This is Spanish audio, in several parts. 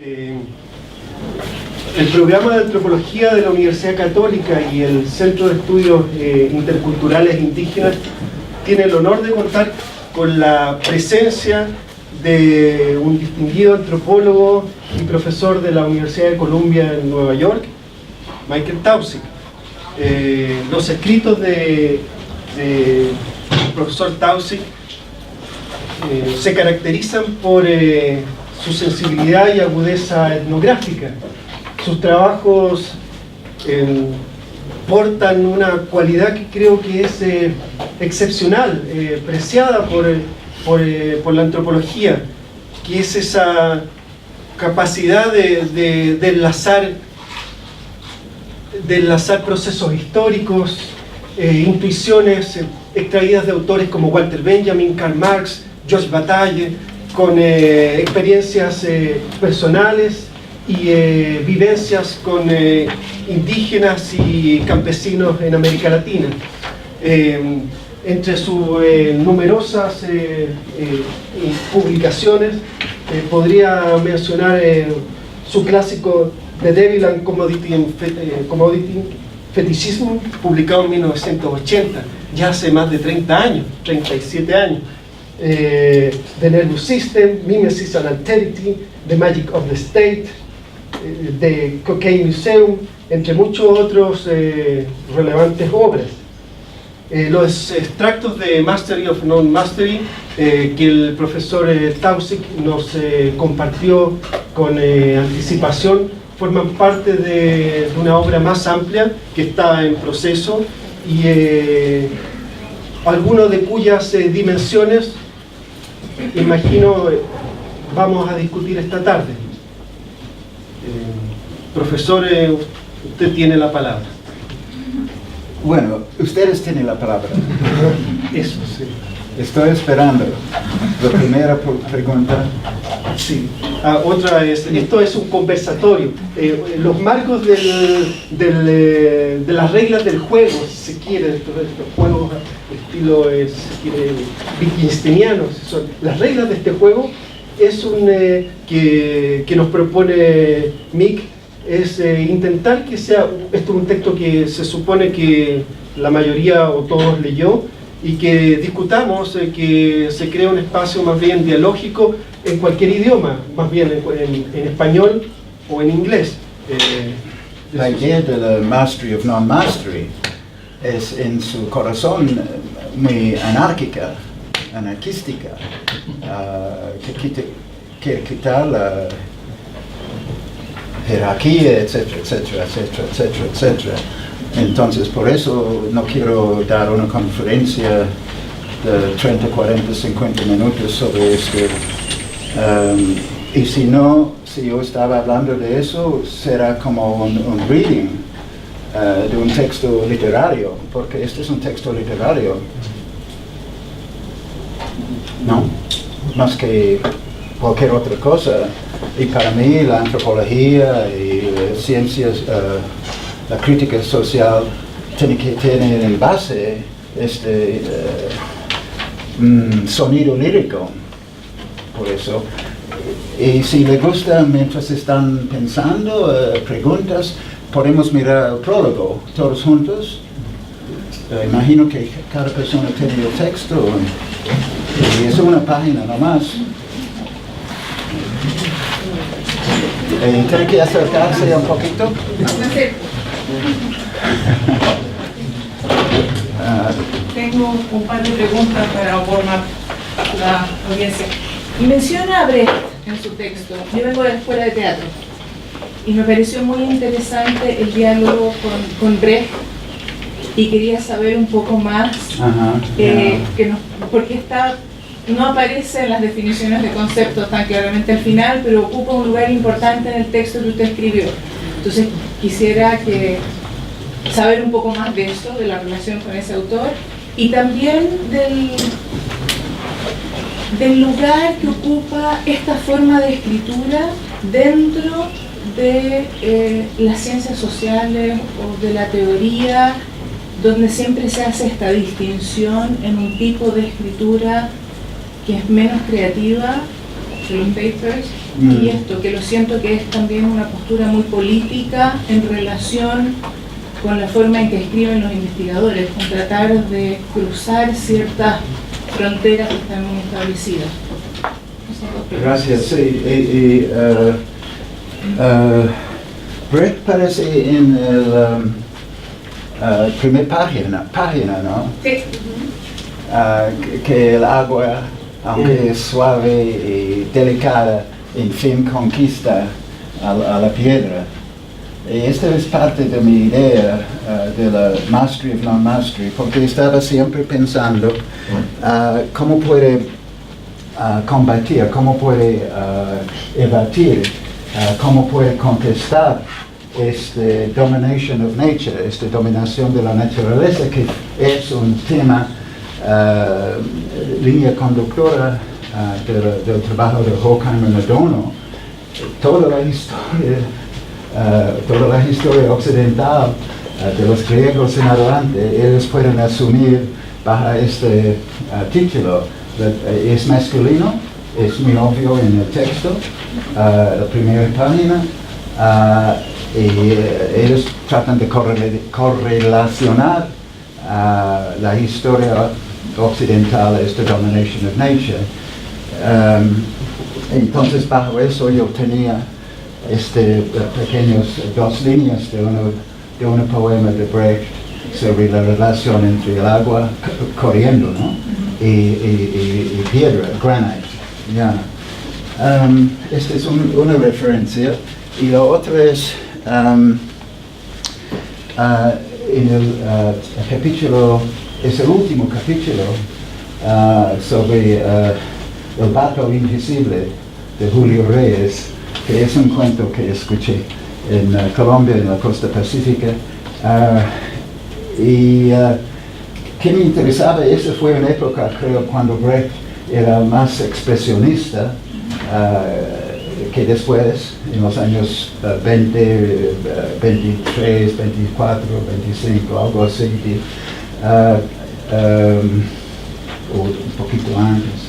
El programa de antropología de la Universidad Católica y el Centro de Estudios Interculturales Indígenas tiene el honor de contar con la presencia de un distinguido antropólogo y profesor de la Universidad de Columbia en Nueva York, Michael Taussig. Los escritos del profesor Taussig se caracterizan por su sensibilidad y agudeza etnográfica. Sus trabajos portan una cualidad que creo que es excepcional, preciada por la antropología, que es esa capacidad de enlazar procesos históricos, intuiciones extraídas de autores como Walter Benjamin, Karl Marx, George Bataille, con experiencias personales y vivencias con indígenas y campesinos en América Latina. Entre sus numerosas publicaciones podría mencionar su clásico The Devil and Commodity Fetishism, publicado en 1980, ya hace más de 30 años, 37 años. The Nervous System, Mimesis and Alterity, The Magic of the State, The Cocaine Museum, entre muchos otros relevantes obras. Los extractos de Mastery of Non-Mastery que el profesor Taussig nos compartió con anticipación forman parte de una obra más amplia que está en proceso y algunas de cuyas dimensiones imagino vamos a discutir esta tarde. Profesor, usted tiene la palabra. Bueno, ustedes tienen la palabra. Eso, sí. Estoy esperando. La primera pregunta. Sí. Otra es, esto es un conversatorio. Los marcos de las reglas del juego, si se quiere, estos juegos estilo wittgensteinianos, las reglas de este juego es que nos propone Mick, es intentar que sea, esto es un texto que se supone que la mayoría o todos leyó, y que discutamos, que se crea un espacio más bien dialógico en cualquier idioma, más bien en español o en inglés. La idea de la mastery of non-mastery es en su corazón muy anarquística, que quiere quitar la jerarquía, etcétera, etcétera, etcétera, etcétera, etcétera. Entonces, por eso no quiero dar una conferencia de 30, 40, 50 minutos sobre esto. Y si yo estaba hablando de eso, será como un reading de un texto literario, porque este es un texto literario, ¿no? Más que cualquier otra cosa. Y para mí la antropología y ciencias, la crítica social tiene que tener en base este sonido lírico. Por eso, y si le gusta mientras están pensando preguntas, podemos mirar el prólogo todos juntos. Imagino que cada persona tiene el texto y es una página nomás. Tiene que acercarse un poquito. Tengo un par de preguntas para formar la audiencia. Menciona a Brecht en su texto. Yo vengo de la escuela de teatro y me pareció muy interesante el diálogo con Brecht y quería saber un poco más, porque no aparece en las definiciones de conceptos tan claramente al final, pero ocupa un lugar importante en el texto que usted escribió. Entonces quisiera saber un poco más de eso, de la relación con ese autor, y también del lugar que ocupa esta forma de escritura dentro de las ciencias sociales o de la teoría, donde siempre se hace esta distinción en un tipo de escritura que es menos creativa los papers, y esto, que lo siento que es también una postura muy política en relación con la forma en que escriben los investigadores, con tratar de cruzar ciertas fronteras que están muy establecidas. Gracias. Sí, Brecht parece en la primera página, ¿no? Sí. Que el agua, aunque es suave y delicada, en fin conquista a la piedra. Y esta es parte de mi idea de la mastery of non-mastery, porque estaba siempre pensando cómo puede combatir, cómo puede evadir, cómo puede contestar esta domination of nature, esta dominación de la naturaleza, que es un tema, línea conductora del trabajo de Horkheimer y Adorno. Toda la historia occidental de los griegos en adelante, ellos pueden asumir bajo este título. Es masculino, es muy obvio en el texto, la primera página, y ellos tratan de correlacionar la historia occidental a esta domination of nature. Entonces bajo eso yo tenía pequeños dos líneas de un poema de Brecht sobre la relación entre el agua corriendo, ¿no? y piedra, granite. Yeah. Esta es una referencia, y la otra es en el capítulo, es el último capítulo sobre el barco invisible de Julio Reyes, que es un cuento que escuché en Colombia, en la costa pacífica, y que me interesaba. Esa fue una época, creo, cuando Brecht era más expresionista que después, en los años 20, 23, 24, 25, algo así, o un poquito antes.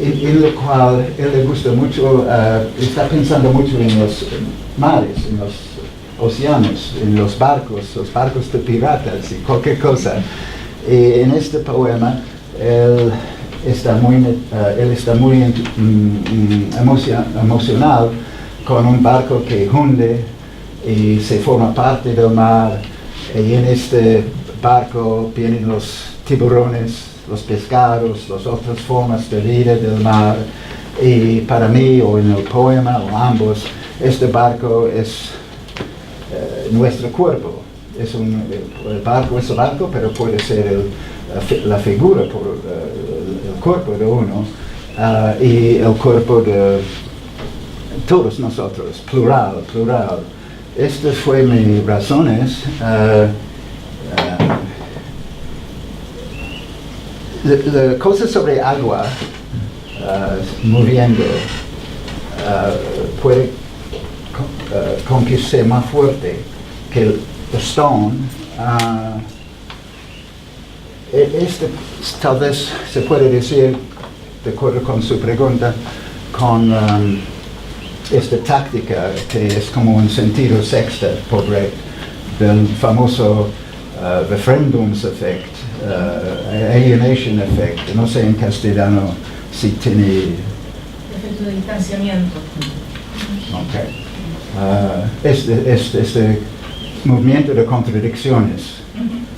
En lo cual él le gusta mucho, está pensando mucho en los mares, en los océanos, en los barcos de piratas y cualquier cosa. Y en este poema él está muy emocional con un barco que hunde y se forma parte del mar, y en este barco vienen los tiburones, los pescados, las otras formas de vida del mar. Y para mí, o en el poema, o ambos, este barco es nuestro cuerpo. El barco es el barco, pero puede ser la figura, el cuerpo de uno, y el cuerpo de todos nosotros, plural. Estas fueron mis razones. La cosa sobre agua muriendo puede conquistar más fuerte que el stone. Tal vez se puede decir, de acuerdo con su pregunta, con esta táctica que es como un sentido sexto por Brecht, del famoso referendums effect, alienation effect, no sé en castellano si tiene... Efecto de distanciamiento. Okay. Este movimiento de contradicciones,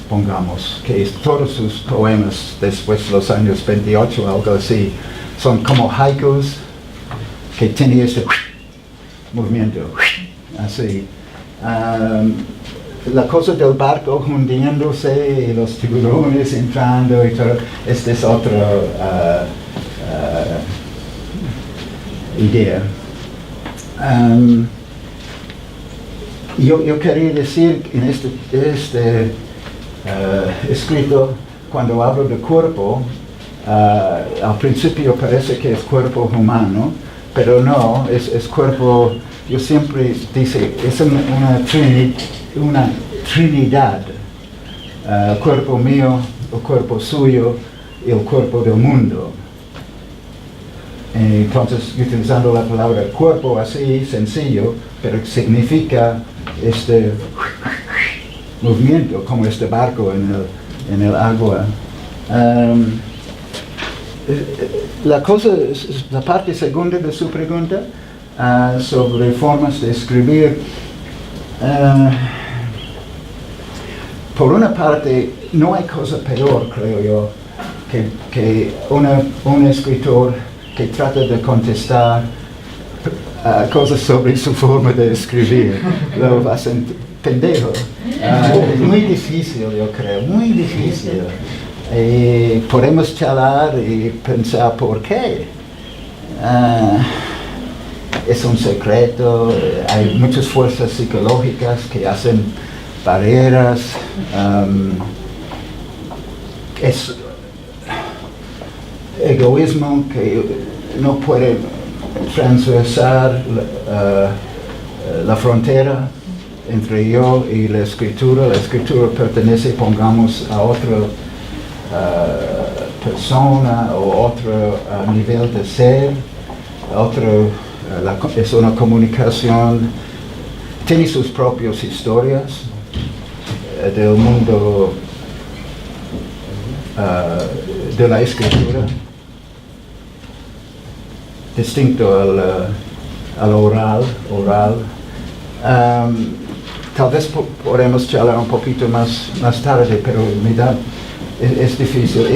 pongamos, que todos sus poemas después de los años 28, algo así, son como haikus que tienen este movimiento, así. La cosa del barco hundiéndose y los tiburones entrando y todo, esta es otra idea. Yo quería decir en este escrito, cuando hablo de cuerpo, al principio parece que es cuerpo humano, pero no, es cuerpo, yo siempre dice, es una trinidad, el cuerpo mío, el cuerpo suyo y el cuerpo del mundo. Entonces, utilizando la palabra cuerpo así, sencillo, pero significa este movimiento, como este barco en el agua. La parte segunda de su pregunta, sobre formas de escribir. Por una parte, no hay cosa peor, creo yo, que un escritor que trata de contestar cosas sobre su forma de escribir. Lo hacen pendejo. Es muy difícil, yo creo, muy difícil. Podemos charlar y pensar por qué. Es un secreto, hay muchas fuerzas psicológicas que hacen barreras. Es egoísmo que no puede transversar la frontera entre yo y la escritura. La escritura pertenece, pongamos, a otra persona o otro nivel de ser, es una comunicación, tiene sus propias historias del mundo de la escritura, distinto al oral. Tal vez podemos charlar un poquito más tarde, pero es difícil.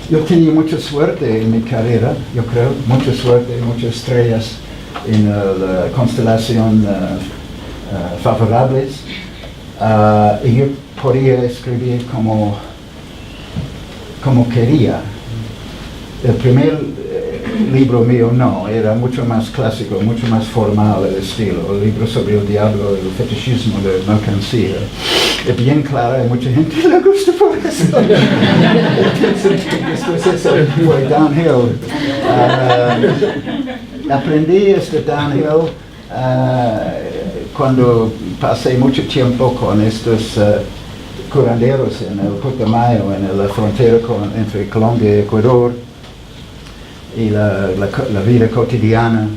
Yo tenía mucha suerte en mi carrera, yo creo, mucha suerte, muchas estrellas en la constelación favorables, y yo podía escribir como quería. El primer libro mío no, era mucho más clásico, mucho más formal el estilo. El libro sobre el diablo, el fetichismo de mercancía. Es bien claro, hay mucha gente que le gusta por eso. Después eso fue downhill. Aprendí este downhill cuando pasé mucho tiempo con estos curanderos en el Putumayo, en la frontera entre Colombia y Ecuador, y la vida cotidiana.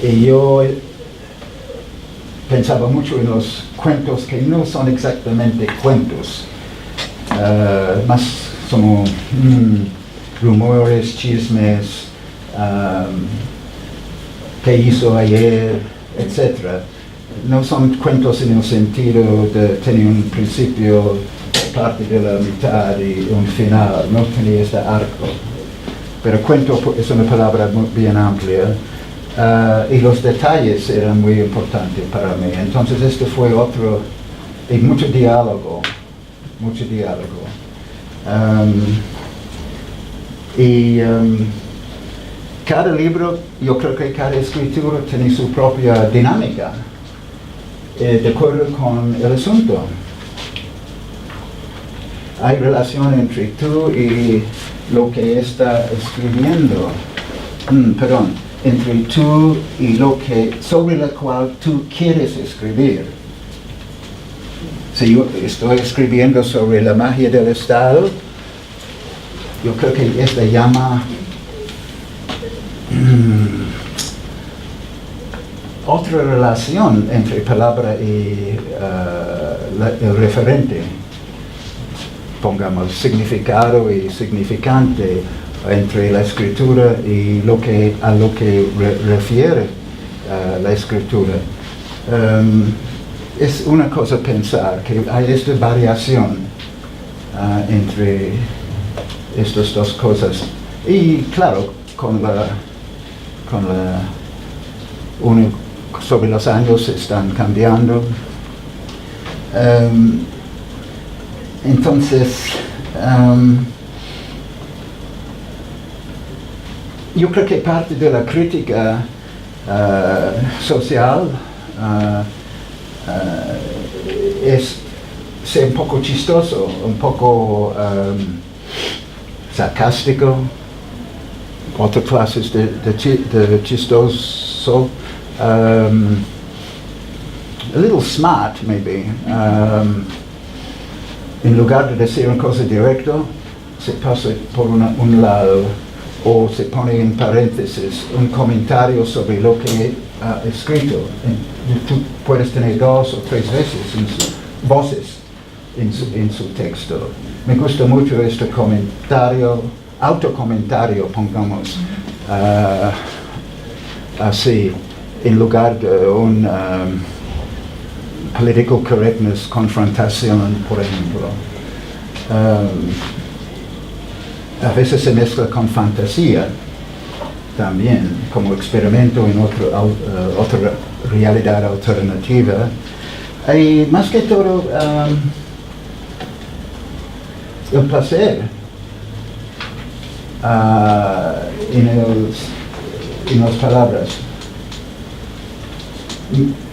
Y yo pensaba mucho en los cuentos que no son exactamente cuentos, más como rumores, chismes, qué hizo ayer, etc. No son cuentos en el sentido de tener un principio, parte de la mitad y un final, no tenía este arco. Pero cuento es una palabra muy bien amplia, y los detalles eran muy importantes para mí. Entonces este fue otro, y mucho diálogo. Cada libro, yo creo que cada escritura tiene su propia dinámica, de acuerdo con el asunto. Hay relación entre tú y lo que está escribiendo, entre tú y lo que, sobre lo cual tú quieres escribir. Si yo estoy escribiendo sobre la magia del Estado, yo creo que es la llama otra relación entre palabra y el referente. Pongamos significado y significante entre la escritura y a lo que refiere la escritura. Es una cosa pensar que hay esta variación entre estas dos cosas. Y claro, sobre los años están cambiando. Entonces, yo creo que parte de la crítica social es ser un poco chistoso, un poco sarcástico, otras clases de chistoso, a little smart maybe. En lugar de decir una cosa directa, se pasa por un lado o se pone en paréntesis un comentario sobre lo que ha escrito. Tú puedes tener 2 o 3 voces en su texto. Me gusta mucho este comentario, autocomentario, pongamos así, en lugar de un political correctness, confrontación, por ejemplo. A veces se mezcla con fantasía también, como experimento en otra realidad alternativa. Y más que todo, el placer en las palabras.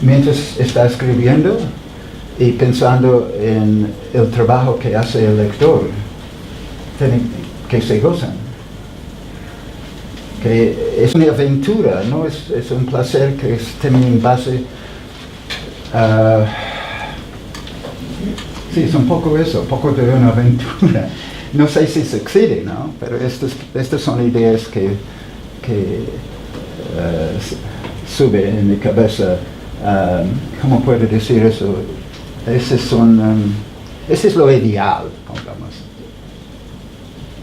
Mientras está escribiendo y pensando en el trabajo que hace el lector, que se gozan. Que es una aventura, ¿no? Es un placer que tiene en base. Sí, es un poco eso, un poco de una aventura. No sé si sucede, ¿no? Pero estas son ideas que sube en mi cabeza. ¿Cómo puedo decir eso? Ese es lo ideal, pongamos.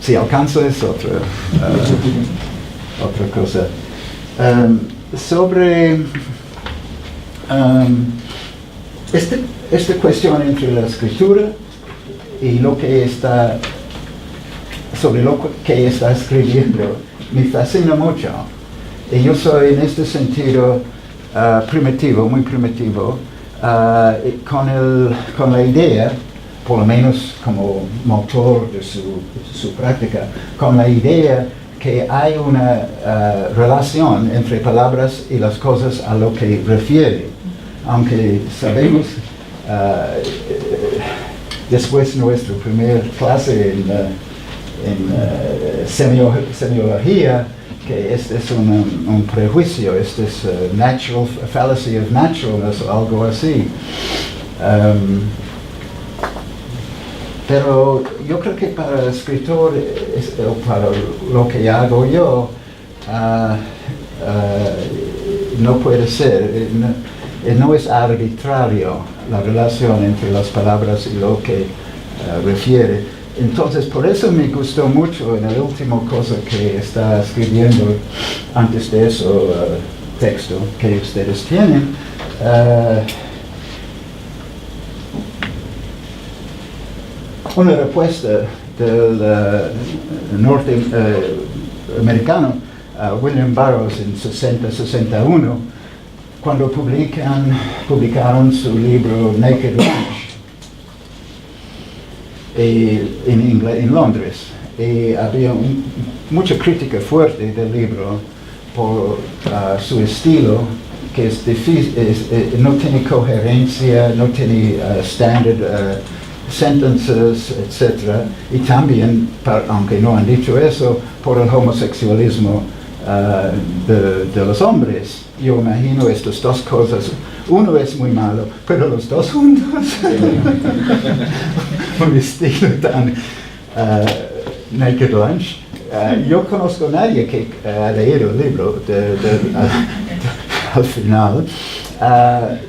Si alcanza es otra cosa. Sobre esta cuestión entre la escritura y sobre lo que está escribiendo, me fascina mucho. Y yo soy en este sentido primitivo, muy primitivo, con la idea, por lo menos como motor de su práctica, con la idea que hay una relación entre palabras y las cosas a lo que refiere. Aunque sabemos, después de nuestra primera clase en semiología, que este es un prejuicio, este es natural fallacy of naturalness o algo así. Pero yo creo que para el escritor, o para lo que hago yo, no puede ser, no es arbitrario la relación entre las palabras y lo que refiere. Entonces, por eso me gustó mucho en la última cosa que está escribiendo, antes de eso, texto que ustedes tienen, una respuesta del norteamericano William Burroughs en 60-61, cuando publicaron su libro Naked Lunch en Londres. Y había mucha crítica fuerte del libro por su estilo, que es difícil, no tiene coherencia, no tiene standard sentences, etc. Y también, aunque no han dicho eso, por el homosexualismo de los hombres. Yo imagino estas dos cosas. Uno es muy malo, pero los dos juntos. Un estilo tan Naked Lunch. Yo conozco a nadie que ha leído el libro al final.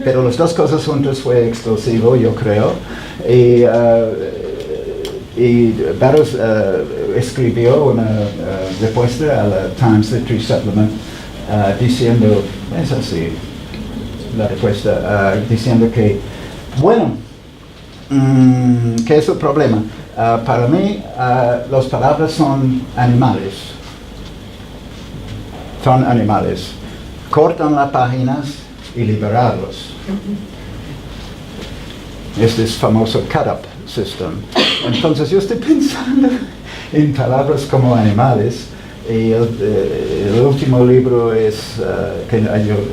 Pero las dos cosas juntas fue explosivo, yo creo. Y Burroughs escribió una respuesta a la Times Literary Supplement diciendo, es así, la respuesta, diciendo que, bueno, ¿qué es el problema? Para mí, las palabras son animales. Son animales. Cortan las páginas y liberarlos. Este es famoso cut-up system. Entonces yo estoy pensando en palabras como animales. Y el último libro que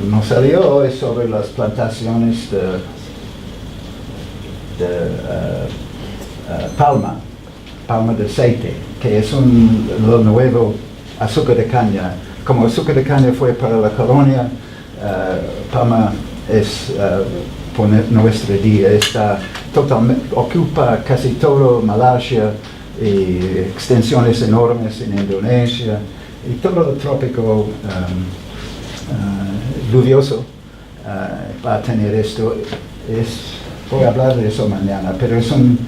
no salió es sobre las plantaciones de palma de aceite, que es lo nuevo azúcar de caña. Como azúcar de caña fue para la colonia, palma es por nuestro día, ocupa casi todo Malasia, y extensiones enormes en Indonesia, y todo el trópico lluvioso va a tener esto. Voy a hablar de eso mañana, pero es un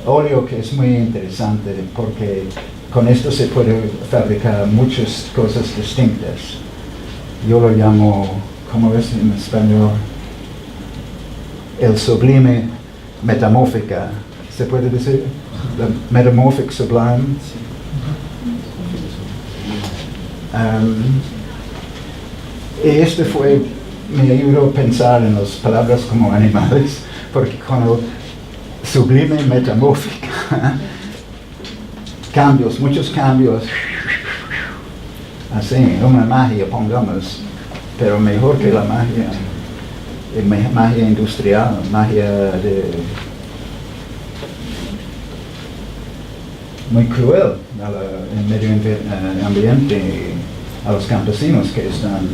óleo que es muy interesante porque con esto se puede fabricar muchas cosas distintas. Yo lo llamo, ¿cómo es en español? El sublime metamórfica. ¿Se puede decir? La metamorphic sublime. Y este me ayudó a pensar en las palabras como animales, porque cuando sublime metamórfica, cambios, muchos cambios, así, una magia, pongamos, pero mejor que la magia industrial, magia muy cruel al medio ambiente y a los campesinos que están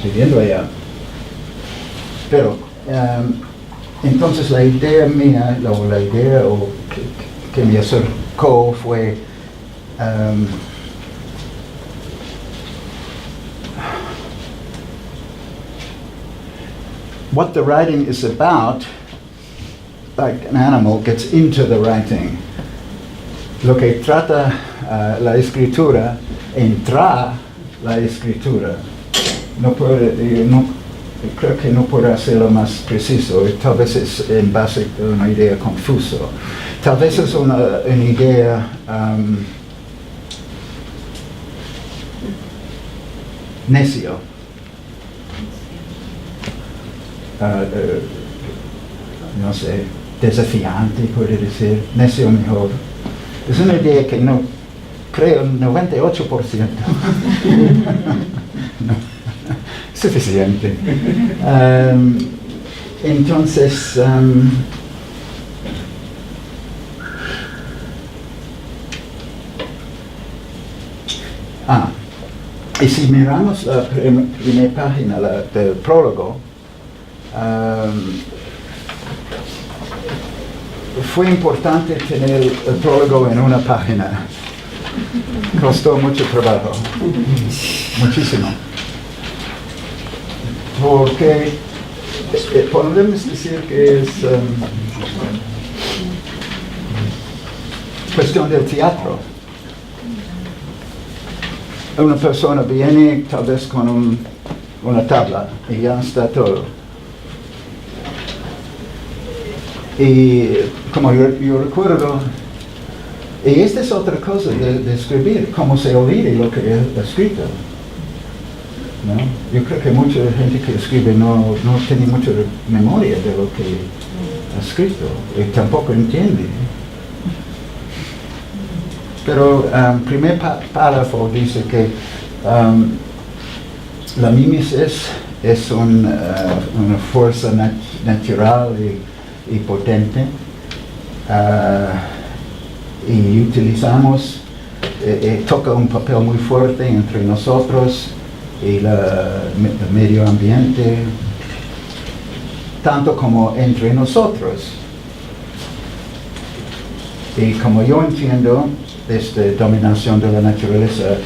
viviendo allá. Pero entonces la idea mía, que me acercó fue what the writing is about, like an animal gets into the writing. Lo que trata la escritura, entra la escritura. Creo que no puedo hacerlo más preciso, tal vez es en base a una idea confusa. Tal vez es una idea necio. No sé, desafiante, puede decir, necio mejor. Es una idea que no creo 98%. No, suficiente. Entonces, y si miramos la primera página del prólogo, fue importante tener el prólogo en una página. Costó mucho trabajo, muchísimo. Porque podemos decir que es cuestión del teatro. Una persona viene tal vez con una tabla y ya está todo. Y como yo recuerdo, y esta es otra cosa de escribir, cómo se olvida lo que he escrito. ¿No? Yo creo que mucha gente que escribe no tiene mucha memoria de lo que ha escrito y tampoco entiende. Pero el primer párrafo dice que la mimesis es una fuerza natural y potente, y utilizamos, toca un papel muy fuerte entre nosotros y el medio ambiente, tanto como entre nosotros. Y como yo entiendo esta dominación de la naturaleza,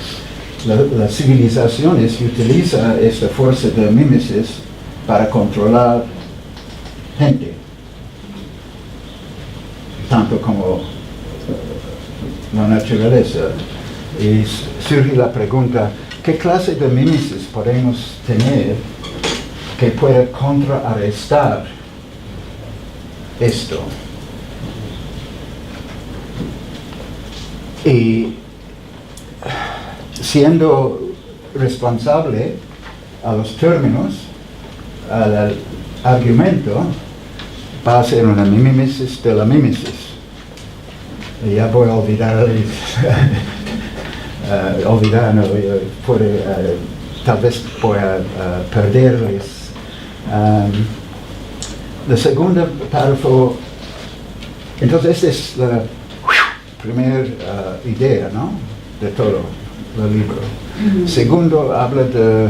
las civilizaciones utilizan esta fuerza de mimesis para controlar gente, tanto como la naturaleza. Y surge la pregunta, ¿qué clase de mimesis podemos tener que pueda contrarrestar esto? Y siendo responsable a los términos, al argumento, va a ser una mimesis de la mimesis. Y ya voy a olvidar, tal vez voy a perderles. La segunda párrafo, entonces esta es la primera idea, ¿no?, de todo el libro. Segundo, habla de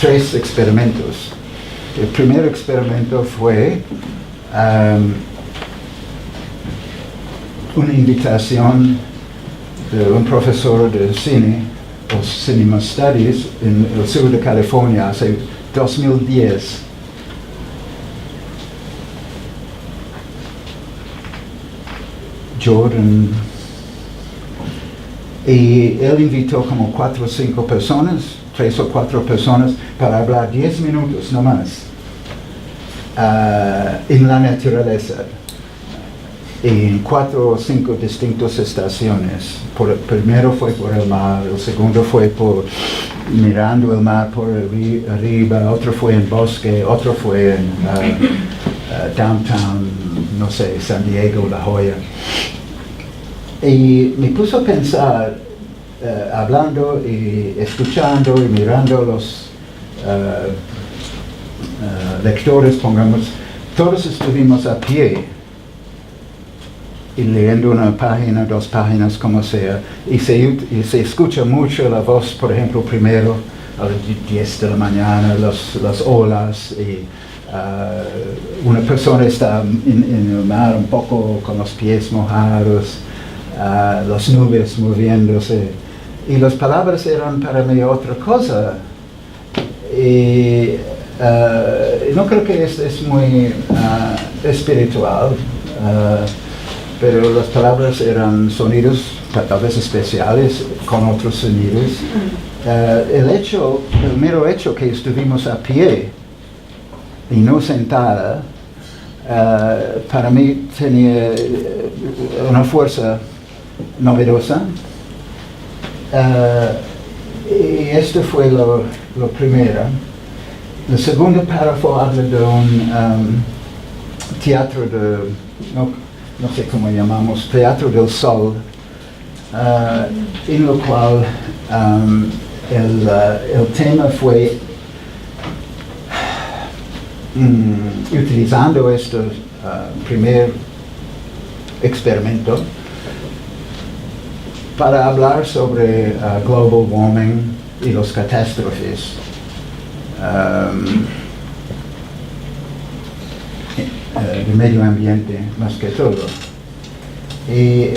3 experimentos. El primer experimento fue una invitación de un profesor de cine o Cinema Studies en el sur de California hace 2010. Jordan. Y él invitó como 4 o 5 personas, 3 o 4 personas, para hablar 10 minutos nomás en la naturaleza, en 4 o 5 distintas estaciones. Primero fue por el mar, el segundo fue por mirando el mar por arriba, otro fue en bosque, otro fue en downtown, no sé, San Diego, La Jolla. Y me puso a pensar, hablando y escuchando y mirando los lectores, pongamos, todos estuvimos a pie y leyendo una página, 2 páginas, como sea, y se escucha mucho la voz, por ejemplo, primero a las 10 de la mañana, las olas, y una persona está en el mar un poco con los pies mojados, las nubes moviéndose, y las palabras eran para mí otra cosa. Y no creo que es muy espiritual, pero las palabras eran sonidos tal vez especiales con otros sonidos. El mero hecho que estuvimos a pie y no sentada, para mí tenía una fuerza novedosa. Y esto fue lo primero. El segundo párrafo habla de un teatro de, no sé cómo llamamos, Teatro del Sol, en lo cual el tema fue utilizando este primer experimento para hablar sobre global warming y las catástrofes. El medio ambiente más que todo. Y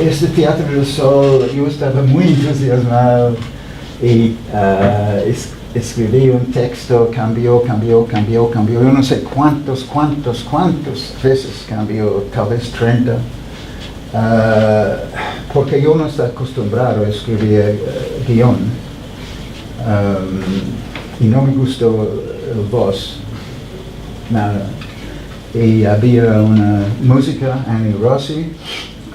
este Teatro del Sol, yo estaba muy entusiasmado y escribí un texto, cambió, yo no sé cuántas veces cambió, tal vez 30, porque yo no estoy acostumbrado a escribir guión, y no me gustó el voz, nada. Y había una música, Annie Rossi,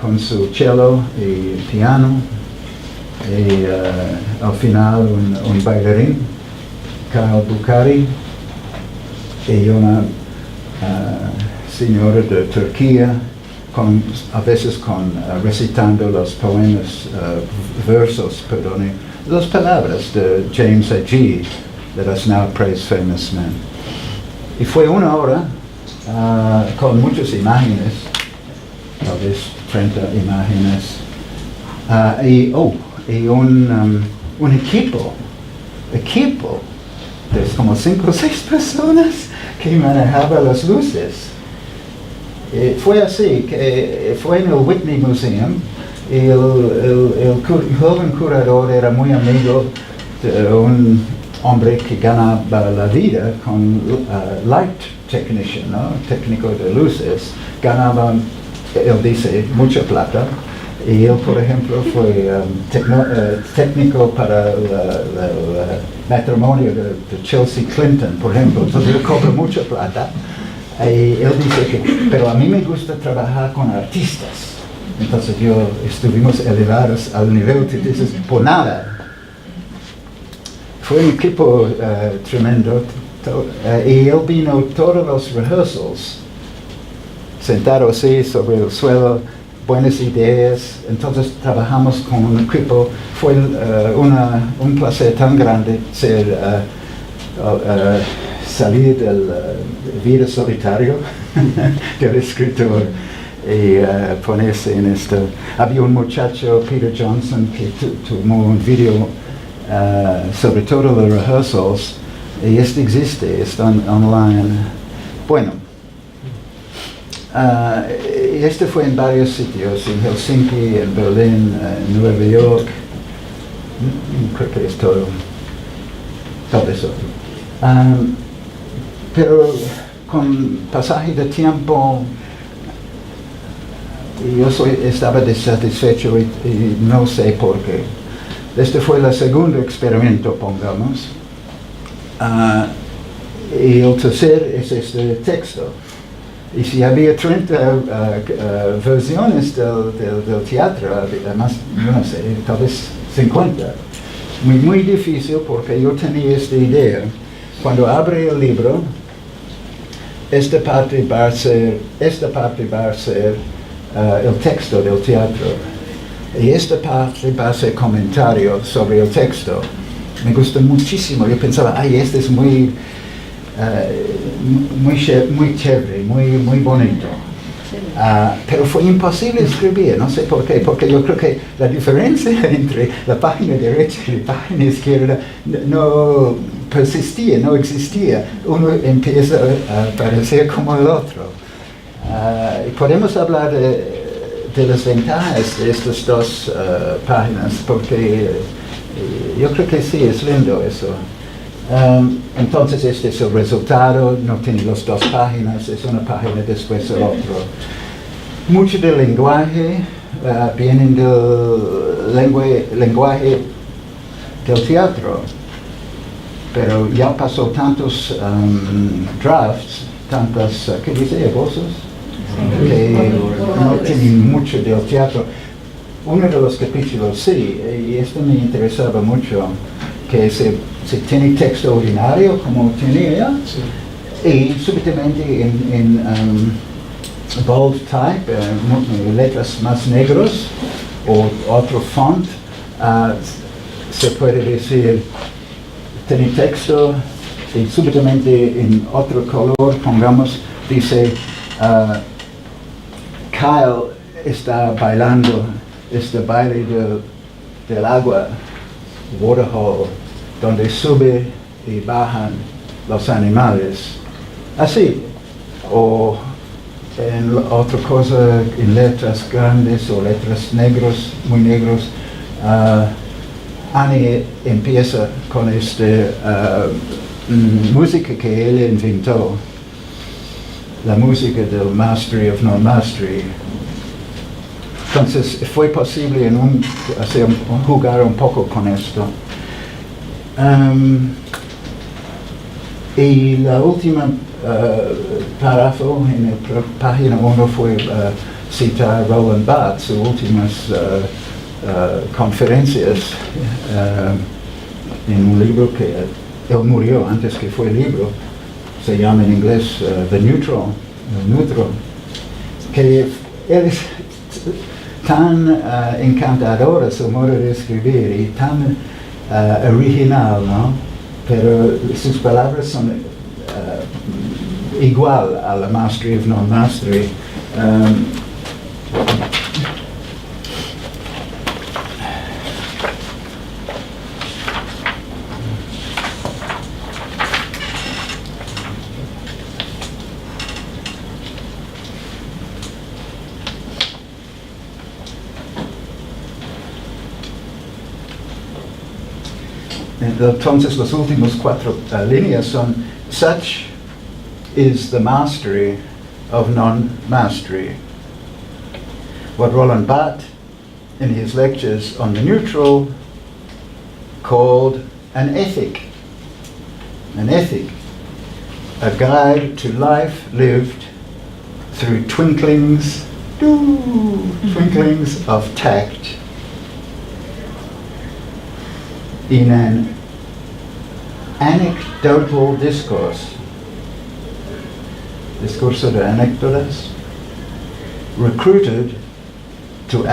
con su cello y piano, y al final un bailarín, Carl Bukhari, y una señora de Turquía, a veces recitando los poemas, las palabras de James A.G., Let Us Now Praise Famous Men. Y fue 1 hora con muchas imágenes, tal vez 30 imágenes, y un equipo de como 5 o 6 personas que manejaba las luces. Fue así, que fue en el Whitney Museum, y el joven curador era muy amigo de un hombre que ganaba la vida con light technician, ¿no? Técnico de luces. Ganaba, él dice, mucha plata. Y él, por ejemplo, fue técnico para el matrimonio de Chelsea Clinton, por ejemplo. Entonces él cobra mucha plata. Y él dice que, pero a mí me gusta trabajar con artistas. Entonces estuvimos elevados al nivel que dices, por nada. Fue un equipo tremendo, y él vino todos los rehearsals, sentado así sobre el suelo, buenas ideas. Entonces trabajamos con un equipo. Fue un placer tan grande salir del vida solitario del escritor y ponerse en esto. Había un muchacho, Peter Johnson, que tomó un video sobre todo los rehearsals, y existe, está online. Bueno, Y este fue en varios sitios, en Helsinki, en Berlín, en Nueva York. Creo que es todo eso. Pero con pasaje de tiempo, estaba desatisfecho y no sé por qué. Este fue el segundo experimento, pongamos. Y el tercer es este texto. Y si había 30 versiones del teatro, además, no sé, tal vez 50. Muy difícil porque yo tenía esta idea. Cuando abre el libro, esta parte va a ser el texto del teatro. Y esta parte va a ser comentario sobre el texto. Me gusta muchísimo. Yo pensaba, ay, este es muy chévere, muy bonito. Pero fue imposible escribir, no sé por qué, porque yo creo que la diferencia entre la página derecha y la página izquierda no persistía, no existía. Uno empieza a parecer como el otro. Podemos hablar de las ventajas de estas dos páginas, porque yo creo que sí, es lindo eso. Entonces este es el resultado, no tiene las dos páginas, es una página después del otro. Mucho del lenguaje viene del lenguaje del teatro, pero ya pasó tantos drafts, tantas, ¿qué dice? ¿Voces? Que no tienen mucho del teatro. Uno de los capítulos sí, y esto me interesaba mucho, que se tiene texto ordinario como tenía, sí. Y súbitamente en bold type, letras más negros o otro font, se puede decir, tiene texto y súbitamente en otro color, pongamos, dice, Kyle está bailando este baile del agua, waterhole, donde sube y bajan los animales. Así, o en otra cosa, en letras grandes o letras negros, muy negros, Annie empieza con esta música que él inventó, la música del Mastery of Non-Mastery. Entonces fue posible jugar un poco con esto. Y la última párrafo en la página 1 fue citar Roland Barthes, sus últimas conferencias en un libro que él murió antes que fue el libro, se llama en inglés The Neutral, el neutro, que él es tan encantador su modo de escribir y tan original, ¿no? Pero sus palabras son igual a la Mastery of Non-Mastery. Entonces las últimas 4 líneas son: such is the mastery of non-mastery. What Roland Barthes in his lectures on the neutral called an ethic. An ethic, a guide to life lived through twinklings of tact in an anecdotal discourse, discurso de anécdotas, recruited to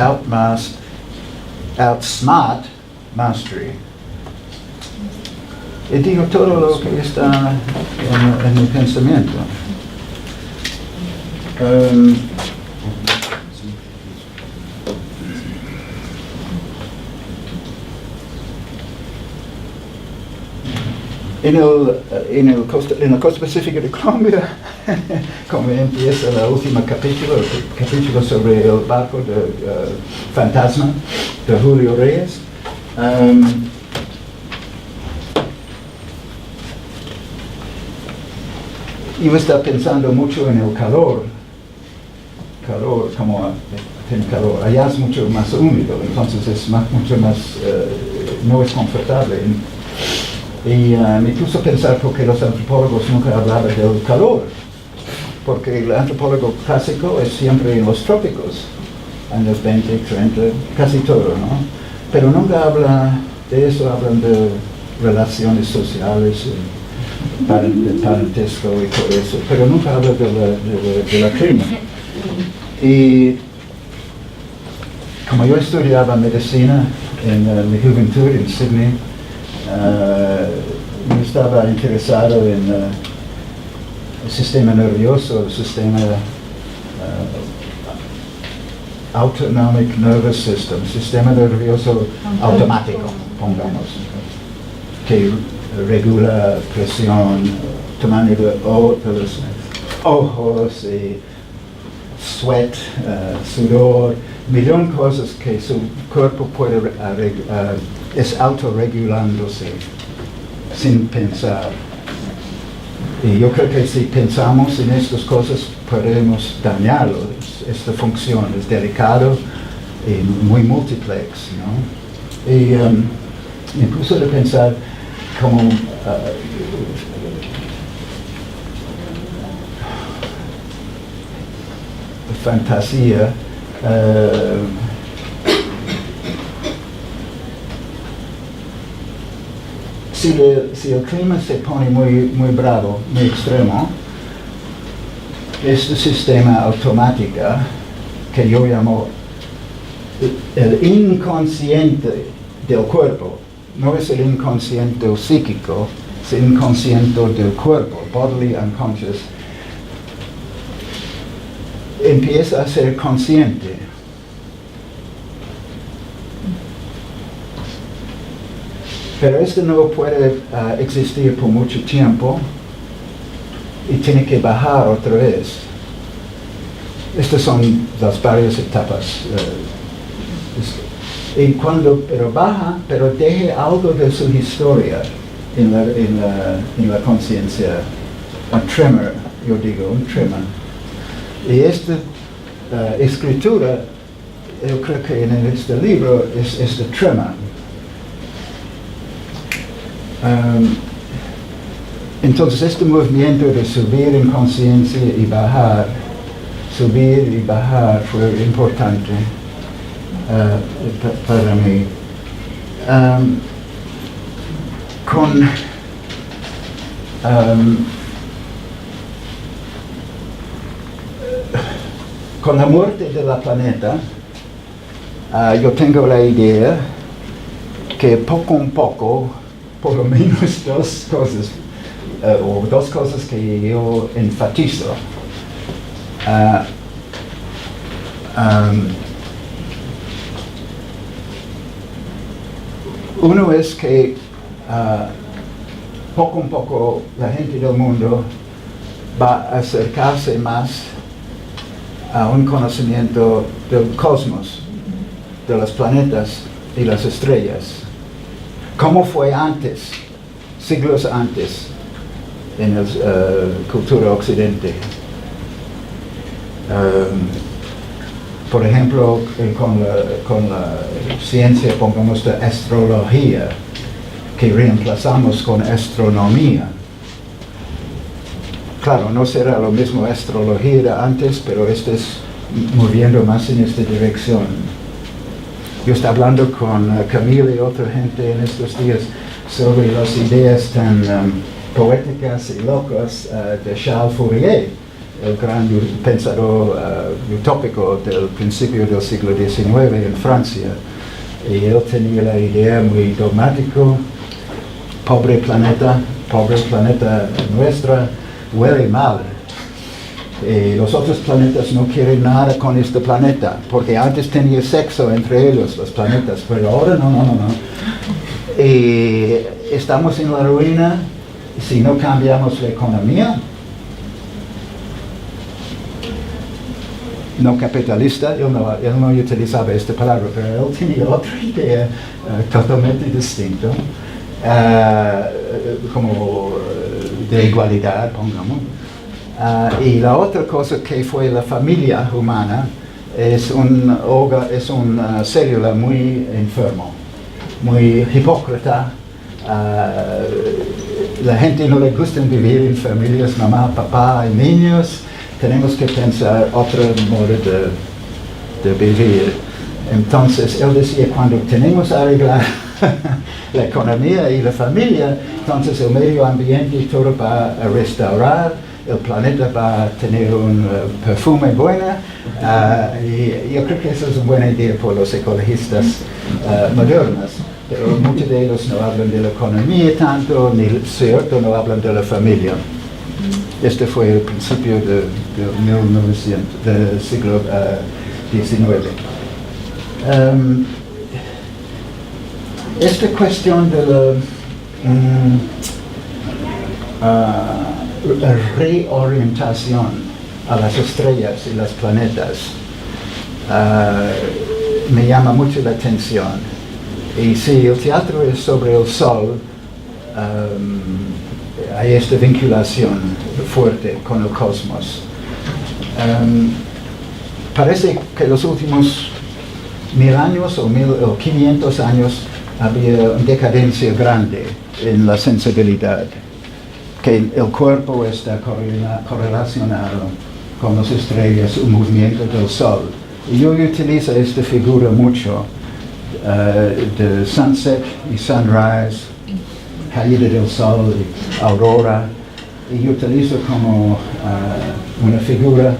outsmart mastery. Y digo todo lo que está en el pensamiento. En la costa pacífica de Colombia, como empieza el último capítulo sobre el barco de fantasma de Julio Reyes. Yo estaba pensando mucho en el calor, como tiene calor. Allá es mucho más húmedo, entonces es mucho más, no es confortable. Y me puso a pensar por qué los antropólogos nunca hablaban del calor, porque el antropólogo clásico es siempre en los trópicos, años 20, 30, casi todo, ¿no? Pero nunca habla de eso, hablan de relaciones sociales, de parentesco y todo eso, pero nunca habla de la clima. Y como yo estudiaba medicina en mi juventud en Sydney, yo estaba interesado en el sistema nervioso, el sistema Autonomic Nervous System, sistema nervioso automático, pongamos, que regula presión, tamaño de los ojos, y sweat, sudor, millón de cosas que su cuerpo puede es autorregulándose sin pensar. Y yo creo que si pensamos en estas cosas podemos dañarlo. Esta función es delicado y muy multiplex, ¿no? Y me puso a pensar como fantasía. Si el clima se pone muy bravo, muy extremo, este sistema automático que yo llamo el inconsciente del cuerpo, no es el inconsciente psíquico, es el inconsciente del cuerpo, bodily unconscious, empieza a ser consciente. Pero esto no puede existir por mucho tiempo y tiene que bajar otra vez. Estas son las varias etapas. Y pero baja, pero deje algo de su historia en la conciencia. Un tremor, yo digo, un tremor. Y esta escritura, yo creo que en este libro es este tremor. Entonces este movimiento de subir en conciencia y bajar, subir y bajar fue importante para mí. Con la muerte de la planeta, yo tengo la idea que poco a poco, por lo menos dos cosas que yo enfatizo. Uno es que poco a poco la gente del mundo va a acercarse más a un conocimiento del cosmos, de los planetas y las estrellas. ¿Cómo fue antes, siglos antes, en la cultura occidente? Por ejemplo, con la ciencia, pongamos, de astrología, que reemplazamos con astronomía. Claro, no será lo mismo astrología de antes, pero esto es moviendo más en esta dirección. Yo estaba hablando con Camille y otra gente en estos días sobre las ideas tan poéticas y locas de Charles Fourier, el gran pensador utópico del principio del siglo XIX en Francia. Y él tenía la idea muy dogmático: pobre planeta nuestra, huele mal. Y los otros planetas no quieren nada con este planeta, porque antes tenía sexo entre ellos, los planetas, pero ahora no. Y estamos en la ruina, si no cambiamos la economía, no capitalista, él no utilizaba esta palabra, pero él tenía otra idea totalmente distinta, como de igualdad, pongamos. Y la otra cosa que fue la familia humana es una célula muy enfermo, muy hipócrita. La gente no le gusta vivir en familias, mamá, papá y niños. Tenemos que pensar otro modo de vivir. Entonces, él decía, cuando tenemos que arreglar la economía y la familia, entonces el medio ambiente todo va a restaurar, el planeta va a tener un perfume bueno, y yo creo que eso es una buena idea por los ecologistas modernos. Pero muchos de ellos no hablan de la economía tanto, ni cierto, no hablan de la familia. Este fue el principio del siglo XIX. Esta cuestión de la reorientación a las estrellas y los planetas me llama mucho la atención. Y si el teatro es sobre el sol, hay esta vinculación fuerte con el cosmos. Parece que los últimos 1000 años o 500 años había una decadencia grande en la sensibilidad, que el cuerpo está correlacionado con las estrellas, el movimiento del sol. Y yo utilizo esta figura mucho, de sunset y sunrise, caída del sol y aurora, y utilizo como una figura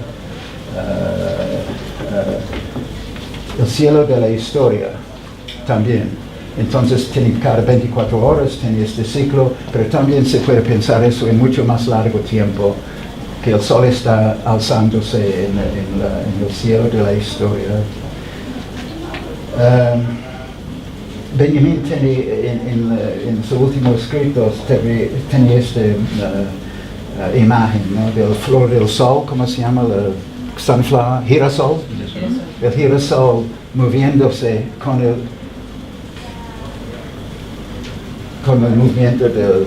el cielo de la historia también. Entonces tiene cada 24 horas, tiene este ciclo, pero también se puede pensar eso en mucho más largo tiempo, que el sol está alzándose en el cielo de la historia. Benjamin en su último escrito tenía esta imagen, ¿no? Del flor del sol, ¿cómo se llama? El sunflower, girasol. El girasol moviéndose con el movimiento del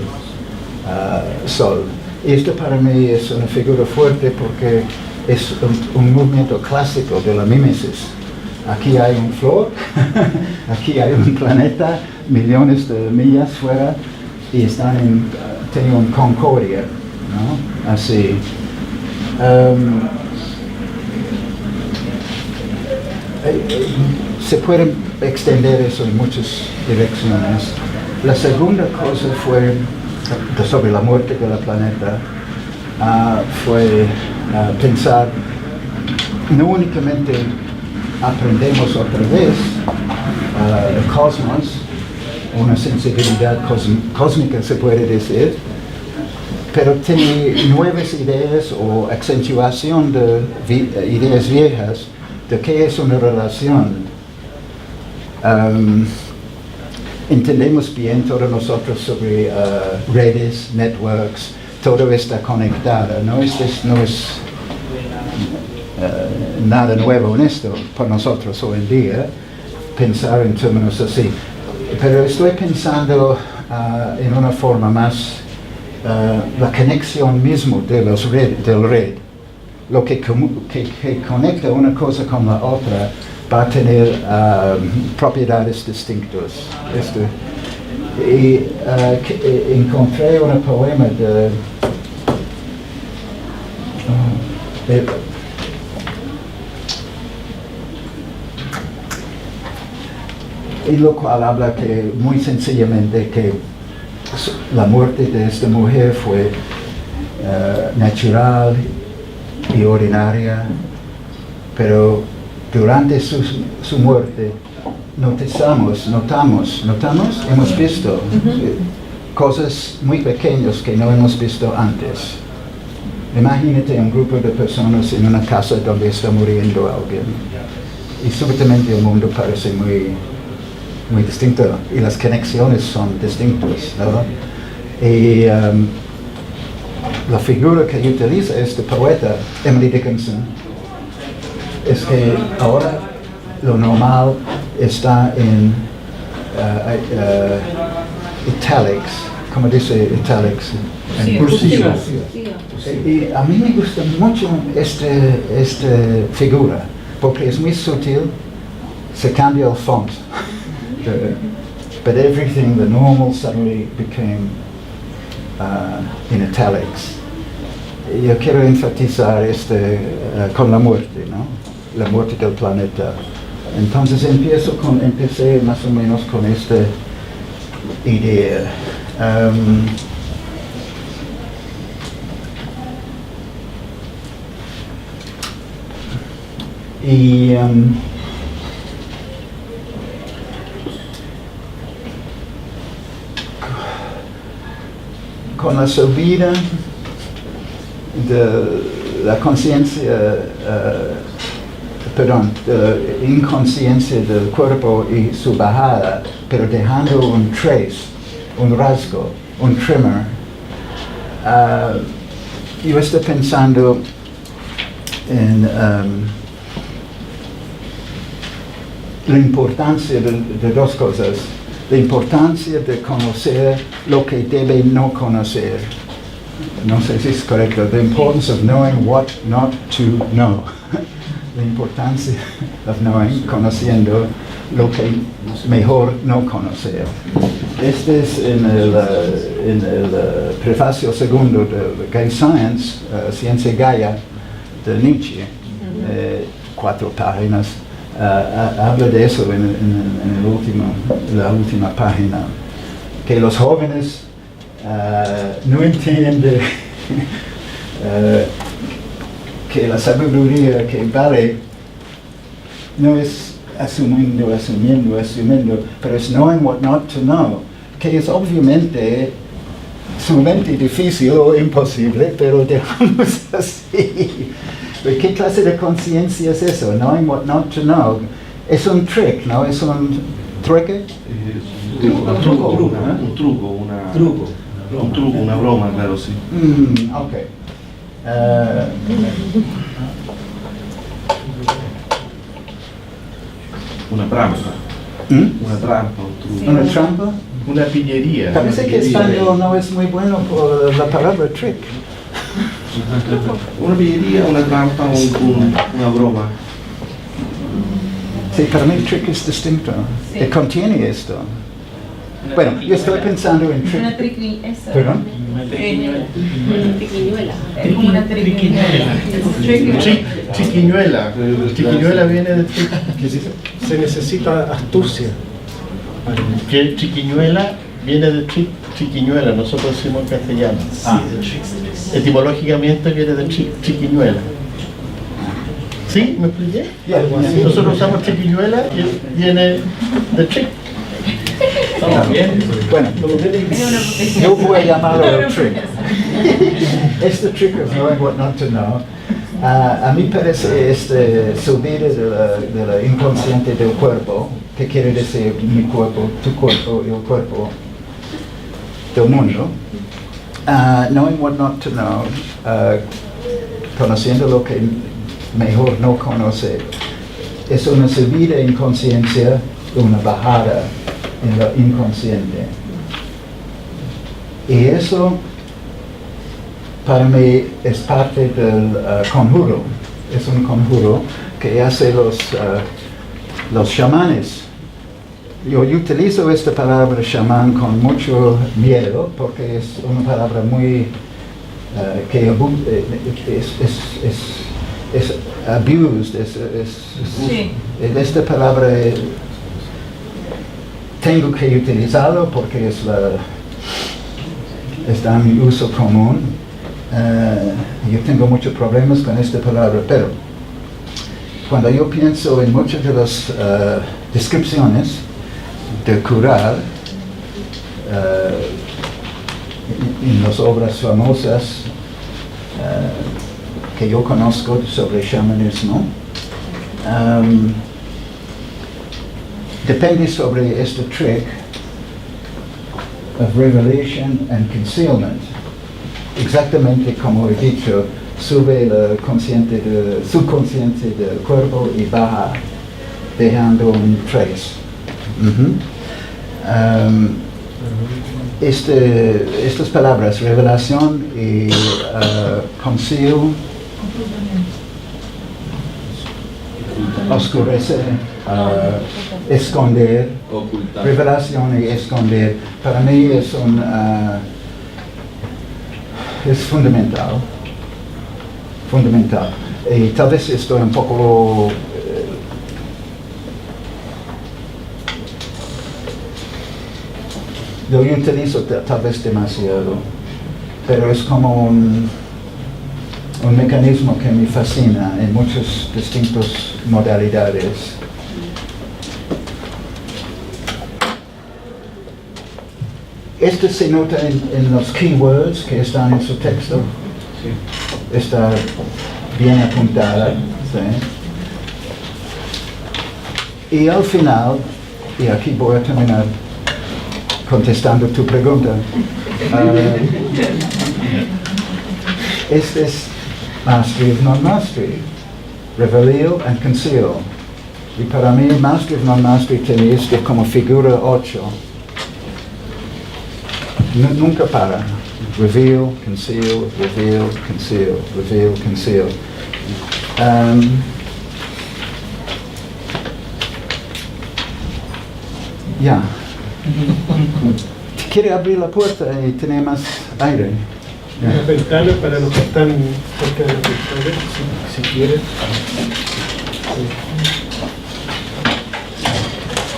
sol. Y esto para mí es una figura fuerte porque es un movimiento clásico de la mímesis. Aquí hay un flor, aquí hay un planeta, millones de millas fuera, y están teniendo una concordia, ¿no? Así. Se puede extender eso en muchas direcciones. La segunda cosa fue, sobre la muerte del planeta, fue pensar no únicamente aprendemos otra vez el cosmos, una sensibilidad cósmica se puede decir, pero tiene nuevas ideas o acentuación de ideas viejas de qué es una relación. Entendemos bien todos nosotros sobre redes, networks, todo está conectado, no es nada nuevo en esto para nosotros hoy en día, pensar en términos así. Pero estoy pensando en una forma más, la conexión mismo del red. Lo que conecta una cosa con la otra va a tener propiedades distintas. Y encontré un poema de y lo cual habla que muy sencillamente que la muerte de esta mujer fue natural y ordinaria, pero durante su muerte notamos, hemos visto cosas muy pequeñas que no hemos visto antes. Imagínate un grupo de personas en una casa donde está muriendo alguien y súbitamente el mundo parece muy distinto y las conexiones son distintas, ¿no? Y la figura que utiliza este poeta, Emily Dickinson, es que ahora lo normal está en italics, como dice italics, en cursiva. Y a mí me gusta mucho esta figura, porque es muy sutil, se cambia el font. But everything, the normal, suddenly became in italics. Yo quiero enfatizar con la muerte, ¿no? La muerte del planeta. Entonces empecé más o menos con esta idea. Con la subida de la conciencia, inconsciencia del cuerpo y su bajada, pero dejando un trace, un rasgo, un tremor. Yo estoy pensando en la importancia de dos cosas. La importancia de conocer lo que debe no conocer. No sé si es correcto. The importance of knowing what not to know. La importancia of knowing, conociendo lo que mejor no conocer. Este es en el prefacio segundo de Gay Science, Ciencia Gaia, de Nietzsche, 4 páginas. Habla de eso en la última página, que los jóvenes no entienden que la sabiduría que vale no es asumiendo, pero es knowing what not to know, que es obviamente sumamente difícil o imposible, pero dejamos así. ¿Qué clase de conciencia es eso? Knowing what not to know. Es un trick, ¿no? Es un truque. Un truco, una broma, claro, sí. Ok. Una trampa. Una trampa, un truco. ¿Una trampa? Una pillería. Parece que español no es muy bueno por la palabra trick. Una pillería, una trampa, una broma. Sí, para mí trick es distinto. Sí. Que contiene esto. Bueno, yo estoy pensando en Una trick. triquiñuela. ¿Perdón? Es como una triquiñuela. Chiquiñuela. Chiquiñuela viene de ¿Qué es eso? Se necesita astucia. que chiquiñuela viene de chiquiñuela, nosotros decimos en castellano. Etimológicamente viene de chiquiñuela. ¿Sí? ¿Me expliqué? Algo así. Nosotros usamos chiquiñuela y viene de chick. ¿Estamos bien? Bueno, Es una yo voy a llamarlo trick. Este trick of knowing what not to know, a mí parece subir de la inconsciente del cuerpo, que quiere decir mi cuerpo, tu cuerpo y el cuerpo del mundo. Knowing what not to know, conociendo lo que mejor no conocer, es una subida en conciencia, una bajada en lo inconsciente. Y eso para mí es parte del conjuro. Es un conjuro que hacen los chamanes. Yo utilizo esta palabra chamán con mucho miedo porque es una palabra muy que es abused, Sí. esta palabra tengo que utilizarlo porque está en uso común. Yo tengo muchos problemas con esta palabra, pero cuando yo pienso en muchas de las descripciones de curar, en las obras famosas que yo conozco sobre chamanismo, depende sobre este trick of revelation and concealment. exactamente como he dicho, sube el subconsciente del cuerpo y baja, dejando un trace. Estas palabras, revelación y conceal, oscurece, esconder, Ocultar. revelación y esconder, para mí es fundamental. Y tal vez estoy un poco lo utilizo tal vez demasiado, pero es como un mecanismo que me fascina en muchas distintas modalidades. Este se nota en los keywords que están en su texto. Está bien apuntada. ¿Sí? Y al final, y aquí voy a terminar contestando tu pregunta, este es Mastery of Non-Mastery, Reveal and Conceal. Y para mí, Mastery of Non-Mastery tiene esto como figura 8. Nunca para. Reveal, conceal, reveal, conceal, reveal, conceal. Ya. Quiere abrir la puerta y tener más aire. Una ventana para los que están cerca de la ventana, si quieren.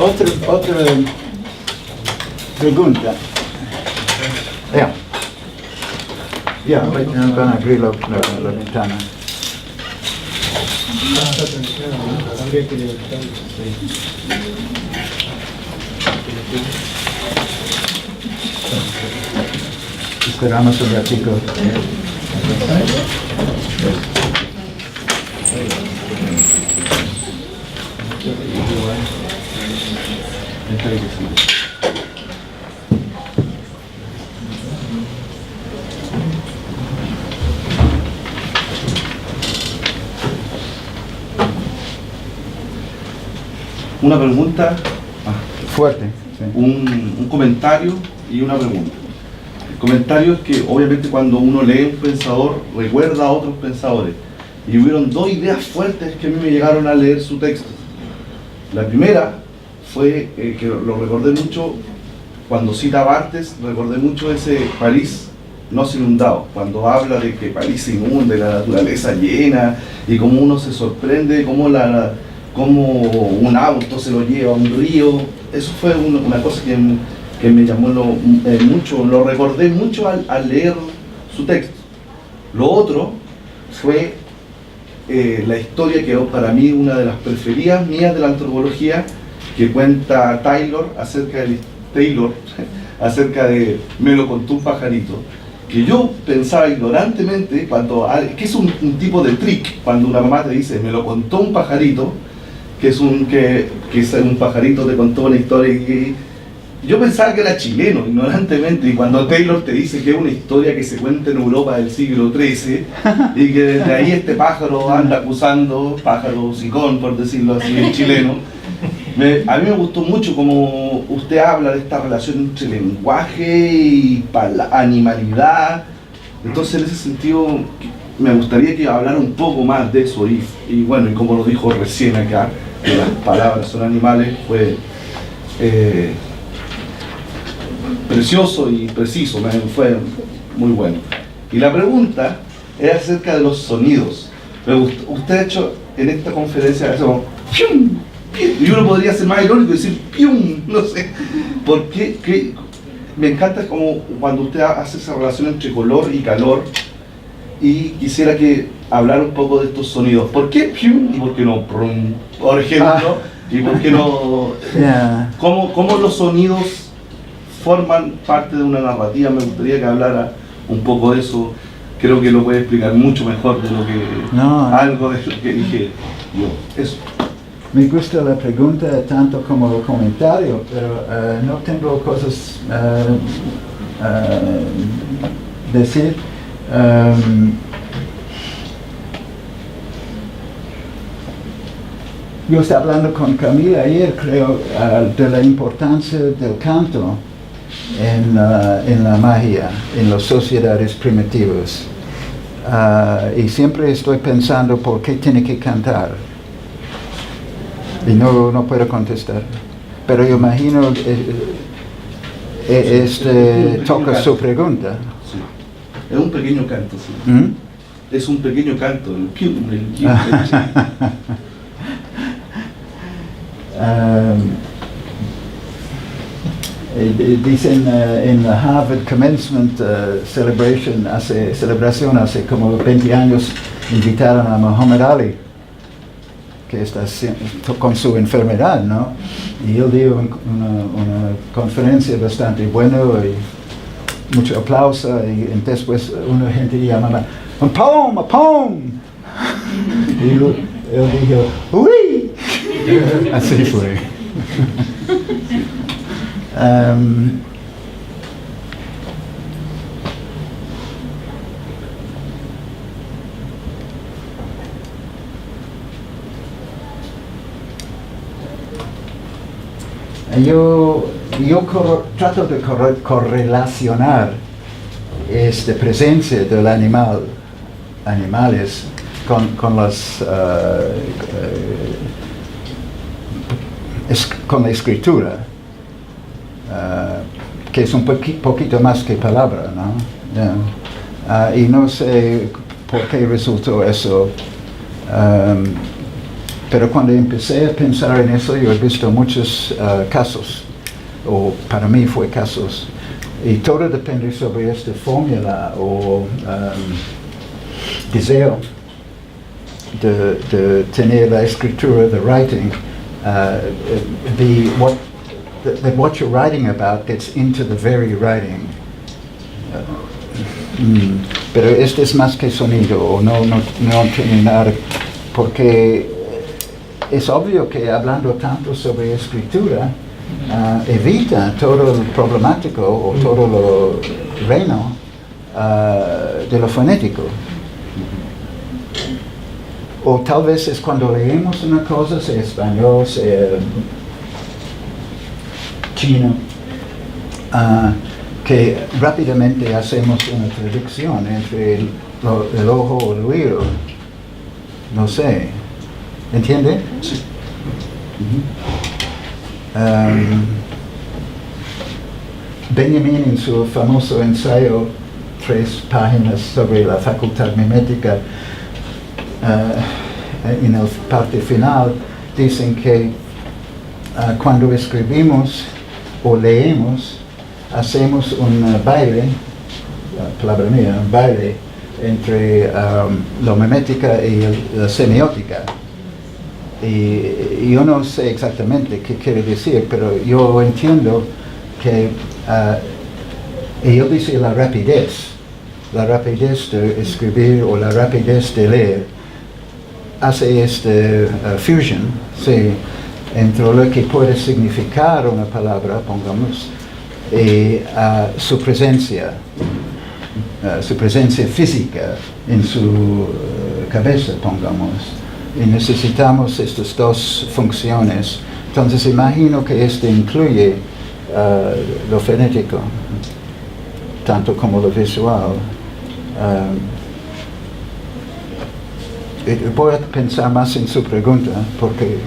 Otra pregunta. Van a abrir la ventana. Habría que levantarlo. Esperamos un ratito. Una pregunta, Fuerte. Sí. un comentario y una pregunta. El comentario es que obviamente cuando uno lee un pensador recuerda a otros pensadores, y hubieron dos ideas fuertes que a mí me llegaron a leer su texto. La primera fue que lo recordé mucho cuando cita a Barthes, recordé mucho ese París no se inundado, cuando habla de que París se inunde, la naturaleza llena, y cómo uno se sorprende, cómo un auto se lo lleva a un río. Eso fue una cosa que me llamó mucho, lo recordé mucho al leer su texto. Lo otro fue la historia que para mí una de las preferidas mías de la antropología, que cuenta Taylor acerca de Me lo contó un pajarito, que yo pensaba ignorantemente, que es un tipo de trick, cuando una mamá te dice me lo contó un pajarito, que es un pajarito te contó una historia, y yo pensaba que era chileno, ignorantemente, y cuando Taylor te dice que es una historia que se cuenta en Europa del siglo XIII, y que desde ahí este pájaro anda acusando, pájaro sicón, por decirlo así, en chileno, a mí me gustó mucho como usted habla de esta relación entre lenguaje y animalidad. Entonces, en ese sentido, me gustaría que hablara un poco más de eso, y bueno, y como lo dijo recién acá, que las palabras son animales, fue precioso y preciso, fue muy bueno. Y la pregunta es acerca de los sonidos. Usted ha hecho en esta conferencia eso, ¡pium! Y uno podría ser más irónico y decir ¡pium! No sé, porque me encanta como cuando usted hace esa relación entre color y calor, y quisiera que hablara un poco de estos sonidos. ¿Por qué pium y por qué no prum, por ejemplo? ¿Y por qué no? Yeah. ¿Cómo los sonidos forman parte de una narrativa? Me gustaría que hablara un poco de eso. Creo que lo puede explicar mucho mejor de lo que algo de lo que dije yo. Eso. Me gusta la pregunta tanto como el comentario, pero no tengo cosas decir. Yo estaba hablando con Camila ayer, creo, de la importancia del canto en la magia, en las sociedades primitivas. Y siempre estoy pensando por qué tiene que cantar. Y no puedo contestar. Pero yo imagino, toca su pregunta. Sí. Es un pequeño canto, sí. ¿Mm? Es un pequeño canto, el Dicen en la Harvard Commencement celebración hace como 20 años, invitaron a Muhammad Ali, que está con su enfermedad, ¿no? Y él dio una conferencia bastante buena y mucho aplauso, y después una gente llamaba, a poem! Y él dijo, ¡uy! Así fue. Yo trato de correlacionar esta presencia del animales con la escritura, que es un poquito más que palabra, ¿no? Yeah. Y no sé por qué resultó eso, pero cuando empecé a pensar en eso, yo he visto muchos casos, o para mí fue casos, y todo depende sobre esta fórmula o deseo de tener la escritura, the writing, that what you're writing about gets into the very writing. Pero este es más que sonido, o no tiene nada, porque es obvio que hablando tanto sobre escritura, evita todo lo problemático o todo lo reino de lo fonético. O tal vez es cuando leemos una cosa, sea español, sea chino, que rápidamente hacemos una traducción entre el ojo o el oído. No sé. ¿Entiende? Sí. Benjamin, en su famoso ensayo, 3 páginas sobre la facultad mimética, en la parte final, dicen que cuando escribimos o leemos, hacemos un baile, palabra mía, un baile entre la mimética y la semiótica. Y yo no sé exactamente qué quiere decir, pero yo entiendo que él dice la rapidez de escribir o la rapidez de leer hace fusion, sí, entre lo que puede significar una palabra, pongamos, y su presencia física en su cabeza, pongamos. Y necesitamos estas dos funciones. Entonces imagino que incluye lo fonético, tanto como lo visual. Voy a pensar más en su pregunta, porque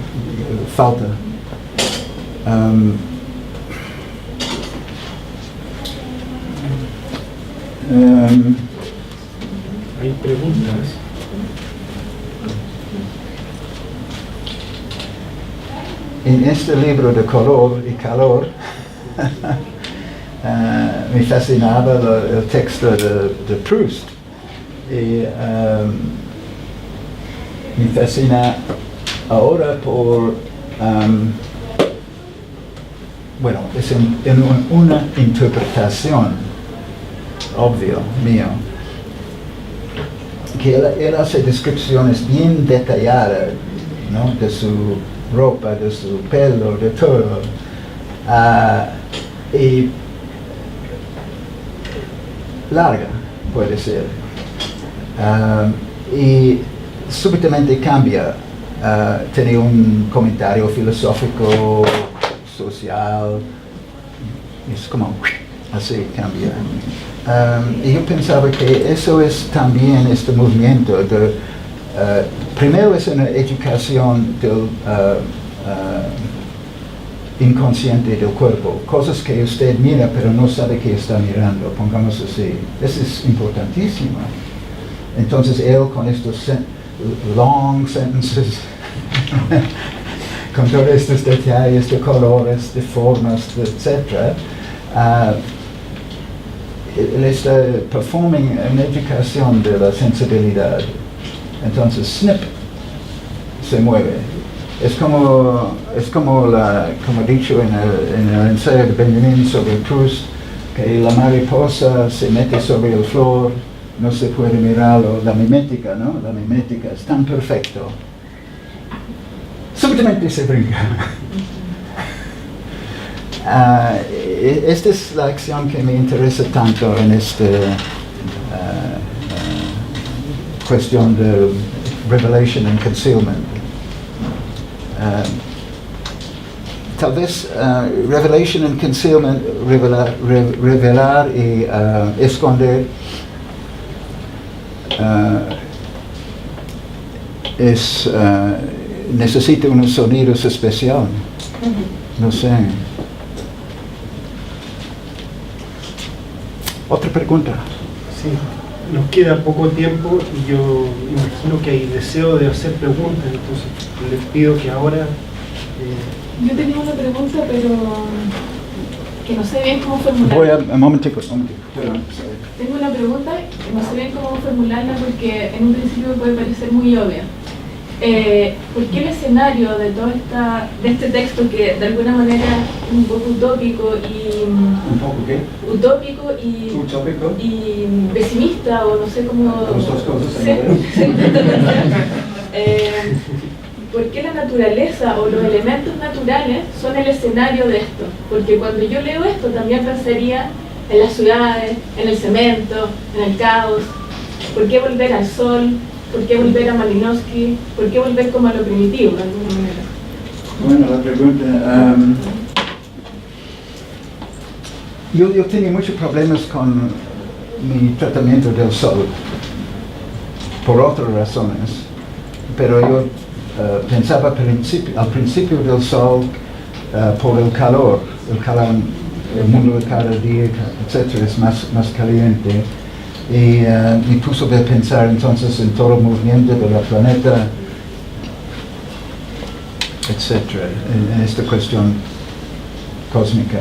falta. Hay preguntas. En este libro de color y calor, me fascinaba el texto de Proust. Y me fascina ahora por, bueno, es en una interpretación, obvio, mío, que él hace descripciones bien detalladas, ¿no?, de su ropa, de su pelo, de todo. Y larga, puede ser. Y súbitamente cambia. Tiene un comentario filosófico, social, es como así cambia. Y yo pensaba que eso es también este movimiento de, primero es una educación del inconsciente del cuerpo, cosas que usted mira pero no sabe que está mirando, pongamos así. Eso es importantísimo. Entonces él con estos long sentences, con todos estos detalles de colores, de formas, etc., él está performing una educación de la sensibilidad. Entonces, snip, se mueve. Es como dicho en el ensayo de Benjamin sobre Proust, que la mariposa se mete sobre el flor, no se puede mirarlo, la mimética, ¿no? La mimética es tan perfecto. Súbitamente se brinca. Esta es la acción que me interesa tanto en esta cuestión de revelation and concealment. Tal vez revelation and concealment, revelar y esconder, necesita unos sonidos especiales. No sé. Otra pregunta. Sí, nos queda poco tiempo y yo imagino que hay deseo de hacer preguntas, entonces les pido que ahora... Yo tenía una pregunta, pero que no sé bien cómo formularla. Voy a un momentico. Perdón. Tengo una pregunta que no sé bien cómo formularla porque en un principio me puede parecer muy obvia. ¿Por qué el escenario de este texto, que de alguna manera es un poco utópico y... ¿Un poco qué? Utópico y... ¿Utópico? Y pesimista, o no sé cómo... Las dos cosas Sí, ¿por qué la naturaleza o los elementos naturales son el escenario de esto? Porque cuando yo leo esto también pensaría en las ciudades, en el cemento, en el caos. ¿Por qué volver al sol? ¿Por qué volver a Malinowski? ¿Por qué volver como a lo primitivo, de alguna manera? Bueno, la pregunta... yo tenía muchos problemas con mi tratamiento del sol, por otras razones, pero yo pensaba al principio del sol por el calor, el mundo de cada día, etc., es más caliente. Y me puso a pensar entonces en todo el movimiento de la planeta, etc., en esta cuestión cósmica.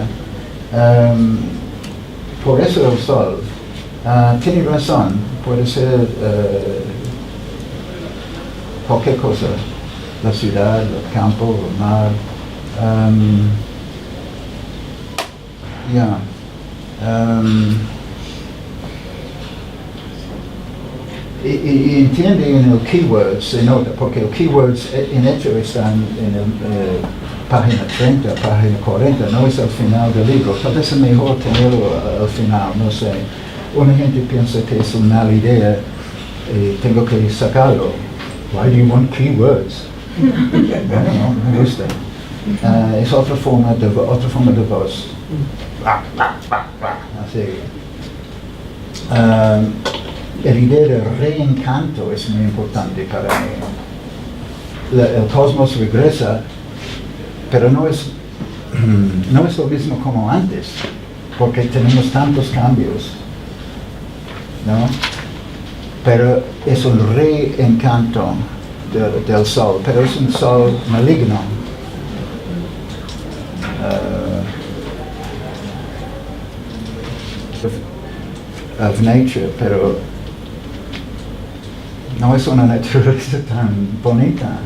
Por eso el sol. Tiene razón, puede ser cualquier cosa, la ciudad, el campo, el mar. Y entiende en el keywords, se nota, porque el keywords en hecho están en el página 30, página 40, no es al final del libro. Tal vez es mejor tenerlo al final, no sé. Una gente piensa que es una mala idea y tengo que sacarlo. Why do you want keywords? Bueno, no, me gusta. Es otra forma de voz. Así. La idea de reencanto es muy importante para mí. El cosmos regresa, pero no es lo mismo como antes, porque tenemos tantos cambios, ¿no? Pero es un reencanto del sol, pero es un sol maligno. Of nature, pero no es una naturaleza tan bonita,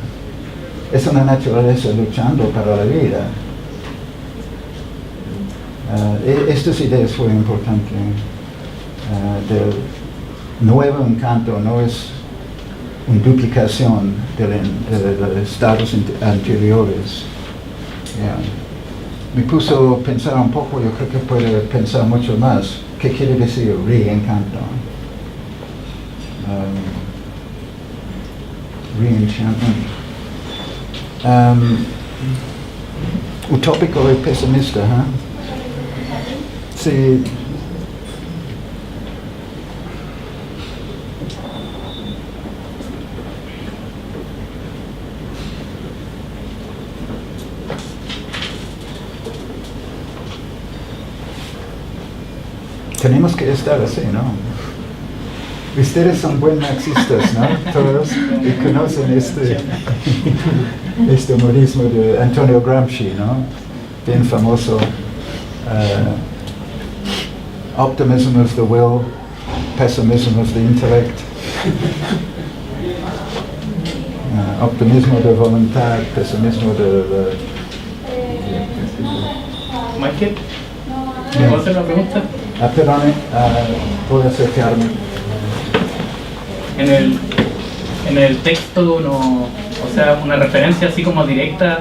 es una naturaleza luchando para la vida. Estas ideas fueron importantes. Del nuevo encanto no es una duplicación de los estados anteriores. Me puso a pensar un poco, yo creo que puede pensar mucho más. ¿Qué quiere decir reencanto? Reenchantment. Utópico y pesimista, ¿eh? Sí. Tenemos que estar así, ¿no? Ustedes son buen marxistas, ¿no? Todos, y conocen este humorismo de Antonio Gramsci, ¿no? Bien famoso. Optimism of the will, pessimism of the intellect. Optimismo de voluntad, pesimismo de... Michael, Bien. ¿puedo hacer una pregunta? Perdone, puedo acercarme. En el texto, o sea, una referencia así como directa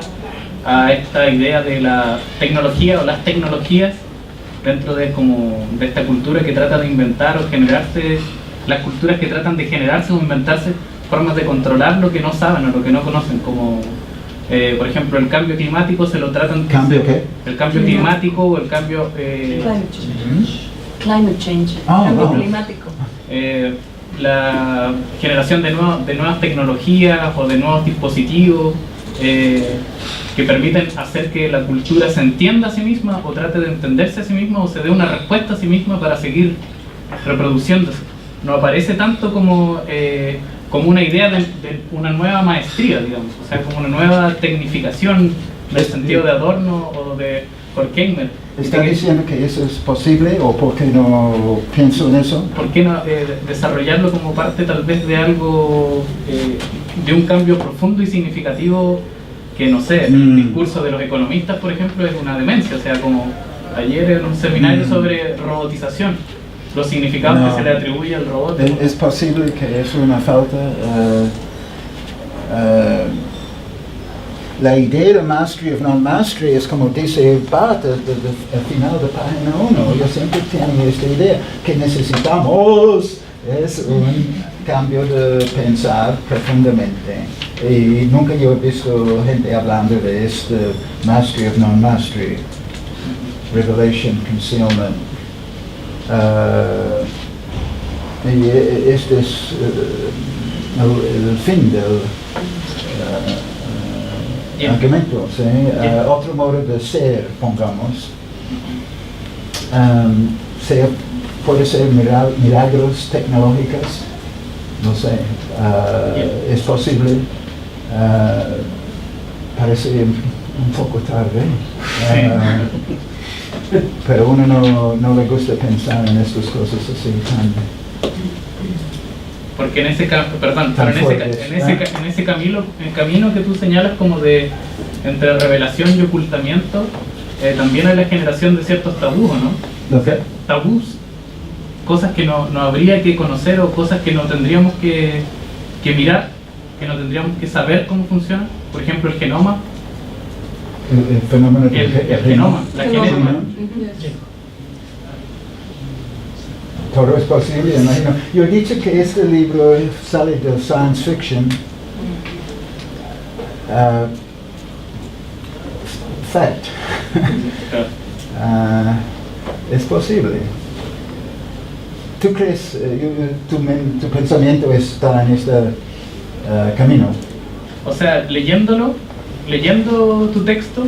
a esta idea de la tecnología o las tecnologías dentro de esta cultura que trata de inventar o generarse, las culturas que tratan de generarse o inventarse formas de controlar lo que no saben o lo que no conocen, como por ejemplo el cambio climático se lo tratan... ¿Cambio qué? El cambio climático o el cambio... Climate change, cambio climático. La generación de nuevas tecnologías o de nuevos dispositivos que permiten hacer que la cultura se entienda a sí misma o trate de entenderse a sí misma o se dé una respuesta a sí misma para seguir reproduciéndose. No aparece tanto como una idea de una nueva maestría, digamos, o sea, como una nueva tecnificación en el sentido de Adorno o de Horkheimer. ¿Está diciendo que eso es posible o por qué no pienso en eso? ¿Por qué no desarrollarlo como parte tal vez de algo, de un cambio profundo y significativo que, no sé, el discurso de los economistas, por ejemplo, es una demencia? O sea, como ayer en un seminario sobre robotización, los significados que se le atribuye al robot. Es posible que es una falta. La idea de mastery of non-mastery es como dice Barth al final de página 1. Yo siempre tengo esta idea que necesitamos es un cambio de pensar profundamente. Y nunca yo he visto gente hablando de este mastery of non-mastery, revelation, concealment. Y este es el fin del argumento, ¿sí? Otro modo de ser, pongamos, puede ser milagros tecnológicos, no sé, es posible, parece un poco tarde, pero uno no le gusta pensar en estas cosas así tan... Porque en ese camino que tú señalas como de entre revelación y ocultamiento, también hay la generación de ciertos tabús, ¿no? ¿Okay? Tabús, cosas que no habría que conocer o cosas que no tendríamos que mirar, que no tendríamos que saber cómo funciona. Por ejemplo, el genoma. El fenómeno El genoma, la genética. Todo es posible, imagino. Yo he dicho que este libro sale del science fiction. Fact. Es posible. ¿Tú crees, tu pensamiento está en este camino? O sea, leyendo tu texto,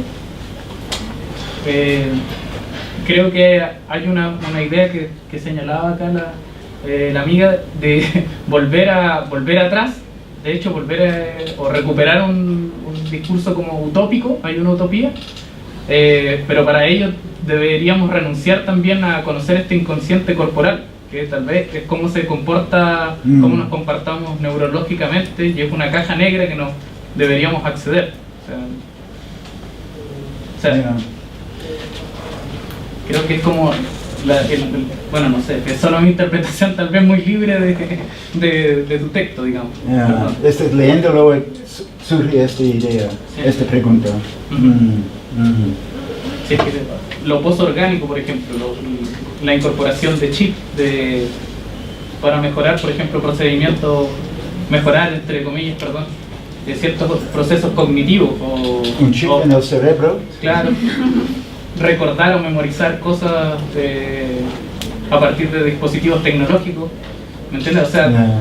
creo que hay una idea que señalaba acá la amiga de volver atrás, de hecho o recuperar un discurso como utópico, hay una utopía, pero para ello deberíamos renunciar también a conocer este inconsciente corporal, que tal vez es cómo se comporta, cómo nos comportamos neurológicamente, y es una caja negra que no deberíamos acceder. O sea, creo que es como, bueno, no sé, es solo mi interpretación tal vez muy libre de tu texto, digamos. Leyéndolo surge esta idea, sí. Esta pregunta. Sí, es que lo posorgánico, por ejemplo, la incorporación de chip, para mejorar, por ejemplo, procedimientos, mejorar, entre comillas, perdón, de ciertos procesos cognitivos Un chip en el cerebro. claro, recordar o memorizar cosas a partir de dispositivos tecnológicos, ¿me entiendes? O sea, Yeah.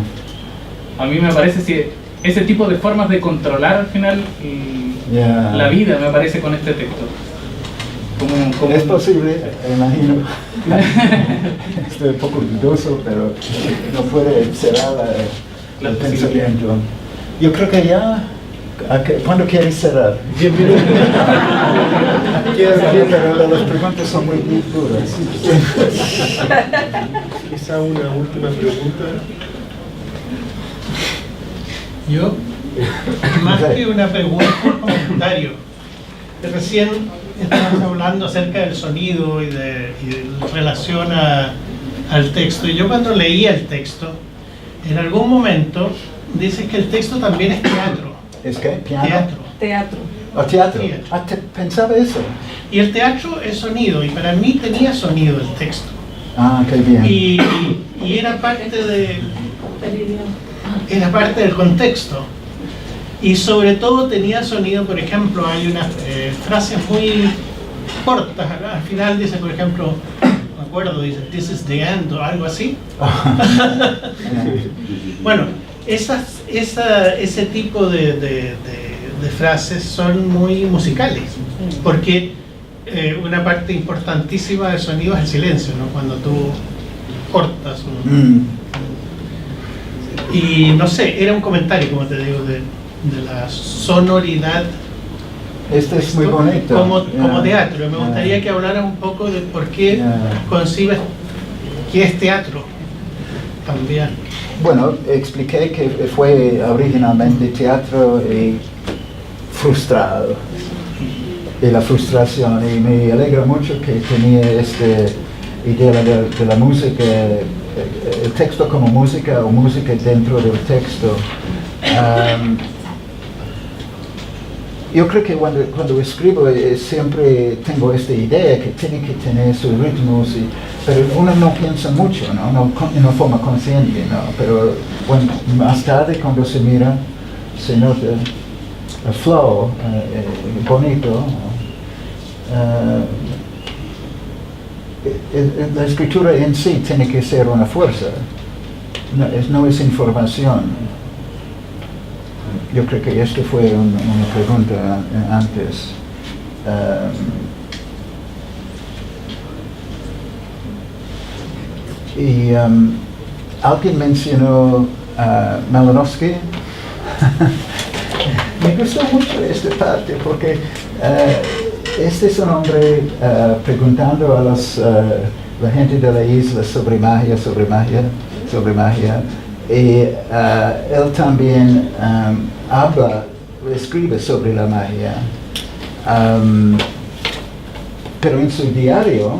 a mí me parece que ese tipo de formas de controlar al final Yeah. la vida, me parece, con este texto. Como Es posible, imagino. Estoy un poco dudoso, pero no puede cerrar La el posibilidad. pensamiento. Yo creo que ya. ¿Cuándo quieres cerrar? 10 minutos. Pero las preguntas son muy duras. Quizá una última pregunta. Yo, más que una pregunta, un comentario. Recién estábamos hablando acerca del sonido y de relación al texto. Y yo cuando leía el texto, en algún momento dice que el texto también es teatro. ¿Es qué? ¿Piano? Teatro. Teatro. ¿O teatro? Teatro. Ah, pensaba eso. Y el teatro es sonido, y para mí tenía sonido el texto. Ah, qué bien. Y era parte era parte del contexto. Y sobre todo tenía sonido, por ejemplo, hay unas frases muy cortas. Al final dice, por ejemplo, me acuerdo, dice, "This is the end", o algo así. Bueno, ese tipo de frases son muy musicales, porque una parte importantísima del sonido es el silencio, ¿no? Cuando tú cortas. Y no sé, era un comentario, como te digo, de la sonoridad. Este es muy bonito. Como teatro. Me gustaría que hablara un poco de por qué concibes que es teatro también. Bueno, expliqué que fue originalmente teatro y frustrado. Y la frustración, y me alegra mucho que tenía esta idea de la música, el texto como música o música dentro del texto. Yo creo que cuando escribo siempre tengo esta idea que tiene que tener sus ritmos, pero uno no piensa mucho, no de forma consciente, ¿no? Pero más tarde cuando se mira, se nota el flow bonito. La escritura en sí tiene que ser una fuerza, no es información. Yo creo que esto fue una pregunta antes. Alguien mencionó Malinowski. Me gustó mucho esta parte porque este es un hombre preguntando a la gente de la isla sobre magia. Y él también escribe sobre la magia, pero en su diario,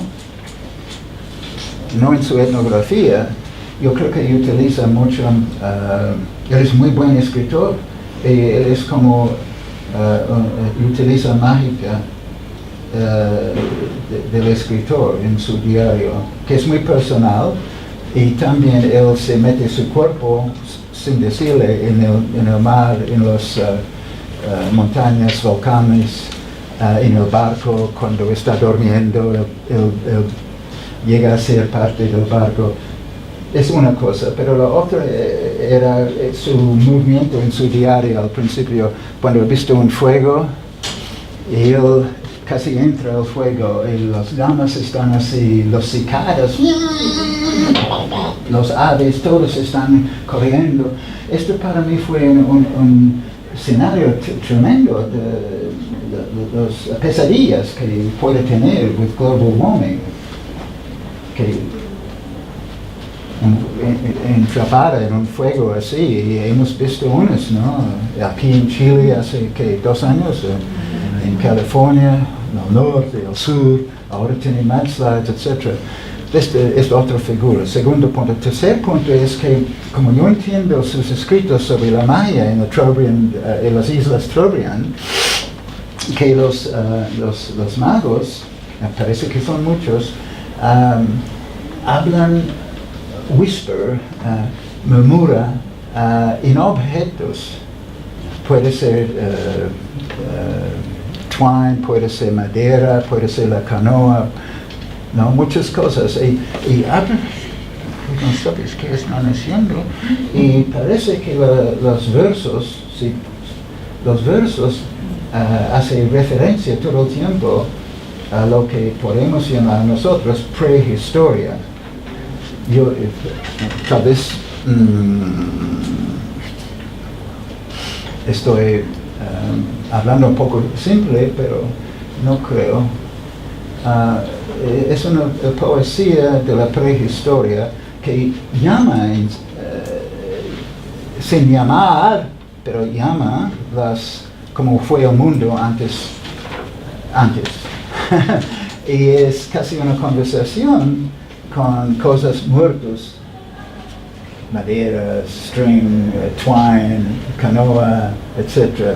no en su etnografía, yo creo que utiliza mucho, él es muy buen escritor, y él es como, utiliza mágica del escritor en su diario, que es muy personal. Y también él se mete su cuerpo, sin decirle, en el mar, en las montañas, volcanes, en el barco, cuando está durmiendo, él llega a ser parte del barco. Es una cosa, pero la otra era su movimiento en su diario al principio, cuando ha visto un fuego, y él casi entra al fuego, y las llamas están así, los cicadas, los aves, todos están corriendo. Esto para mí fue un escenario tremendo de las pesadillas que puede tener with global warming, que atrapada en un fuego así, y hemos visto unos, ¿no? Aquí en Chile hace 2 años, en California, en el norte, el sur, ahora tiene mudslides, etc. Esta es otra figura. Segundo punto. Tercer punto es que, como yo entiendo sus escritos sobre la magia en las islas Trobriand, que los magos, parece que son muchos, hablan whisper, murmura en objetos. Puede ser twine, puede ser madera, puede ser la canoa, ¿no? Muchas cosas. Y habla, no sabes qué están haciendo. Y parece que los versos, sí, hacen referencia todo el tiempo a lo que podemos llamar nosotros prehistoria. Yo tal vez estoy hablando un poco simple, pero no creo. Es una poesía de la prehistoria que llama, sin llamar, pero llama como fue el mundo antes. Y es casi una conversación con cosas muertas, madera, string, twine, canoa, etc.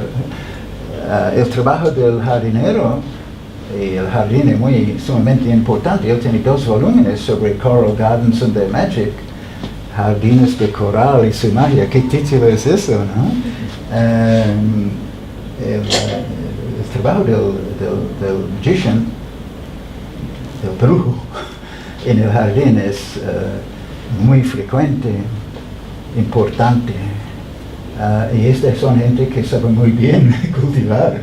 El trabajo del jardinero, y el jardín es sumamente importante. Él tiene 2 volúmenes sobre Coral Gardens and their Magic, Jardines de Coral y su magia. ¿Qué título es eso, no? El trabajo del magician, del brujo, en el jardín es muy frecuente, importante. Y estas son gente que sabe muy bien cultivar.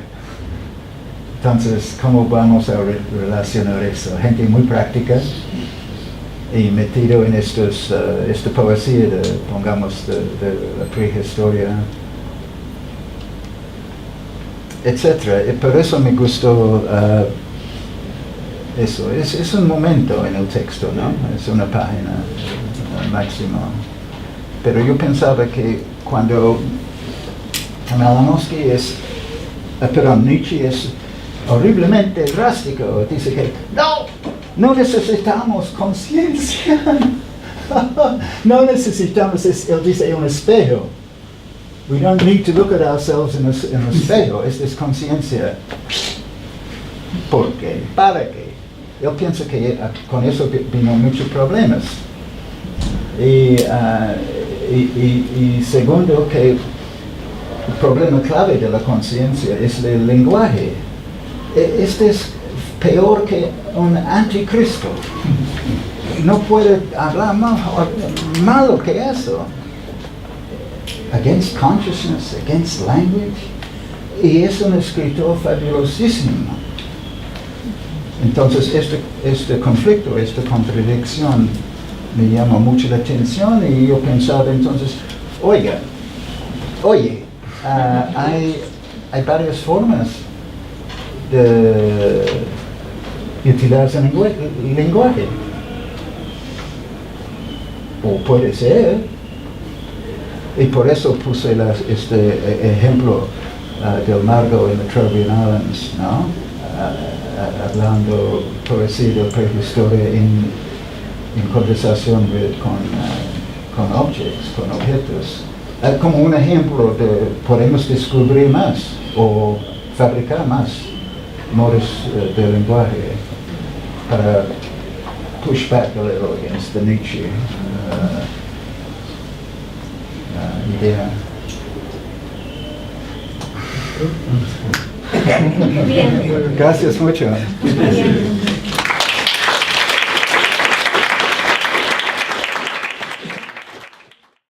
Entonces, ¿cómo vamos a relacionar eso? Gente muy práctica y metido en esta poesía pongamos, de la prehistoria, etc. Y por eso me gustó eso. Es un momento en el texto, ¿no? Es una página máximo. Pero yo pensaba que cuando Malinowski Nietzsche es horriblemente drástico, dice que no necesitamos conciencia. No necesitamos, él dice, un espejo. We don't need to look at ourselves in un espejo. Esta es conciencia. ¿Por qué? ¿Para qué? Él piensa que con eso vino muchos problemas. Y segundo, que el problema clave de la conciencia es el lenguaje. Este es peor que un anticristo. No puede hablar malo que eso. Against consciousness, against language. Y es un escritor fabulosísimo. Entonces este conflicto, esta contradicción me llama mucho la atención y yo pensaba entonces, oye, hay varias formas de utilizar el lenguaje. O puede ser, y por eso puse este ejemplo del Margot en the Trobriand Islands, ¿no? Hablando poesía de prehistoria en conversación con objetos. Como un ejemplo de podemos descubrir más o fabricar más modos de lenguaje para push back a little against the Nietzsche idea. Bien. Gracias mucho. Bien.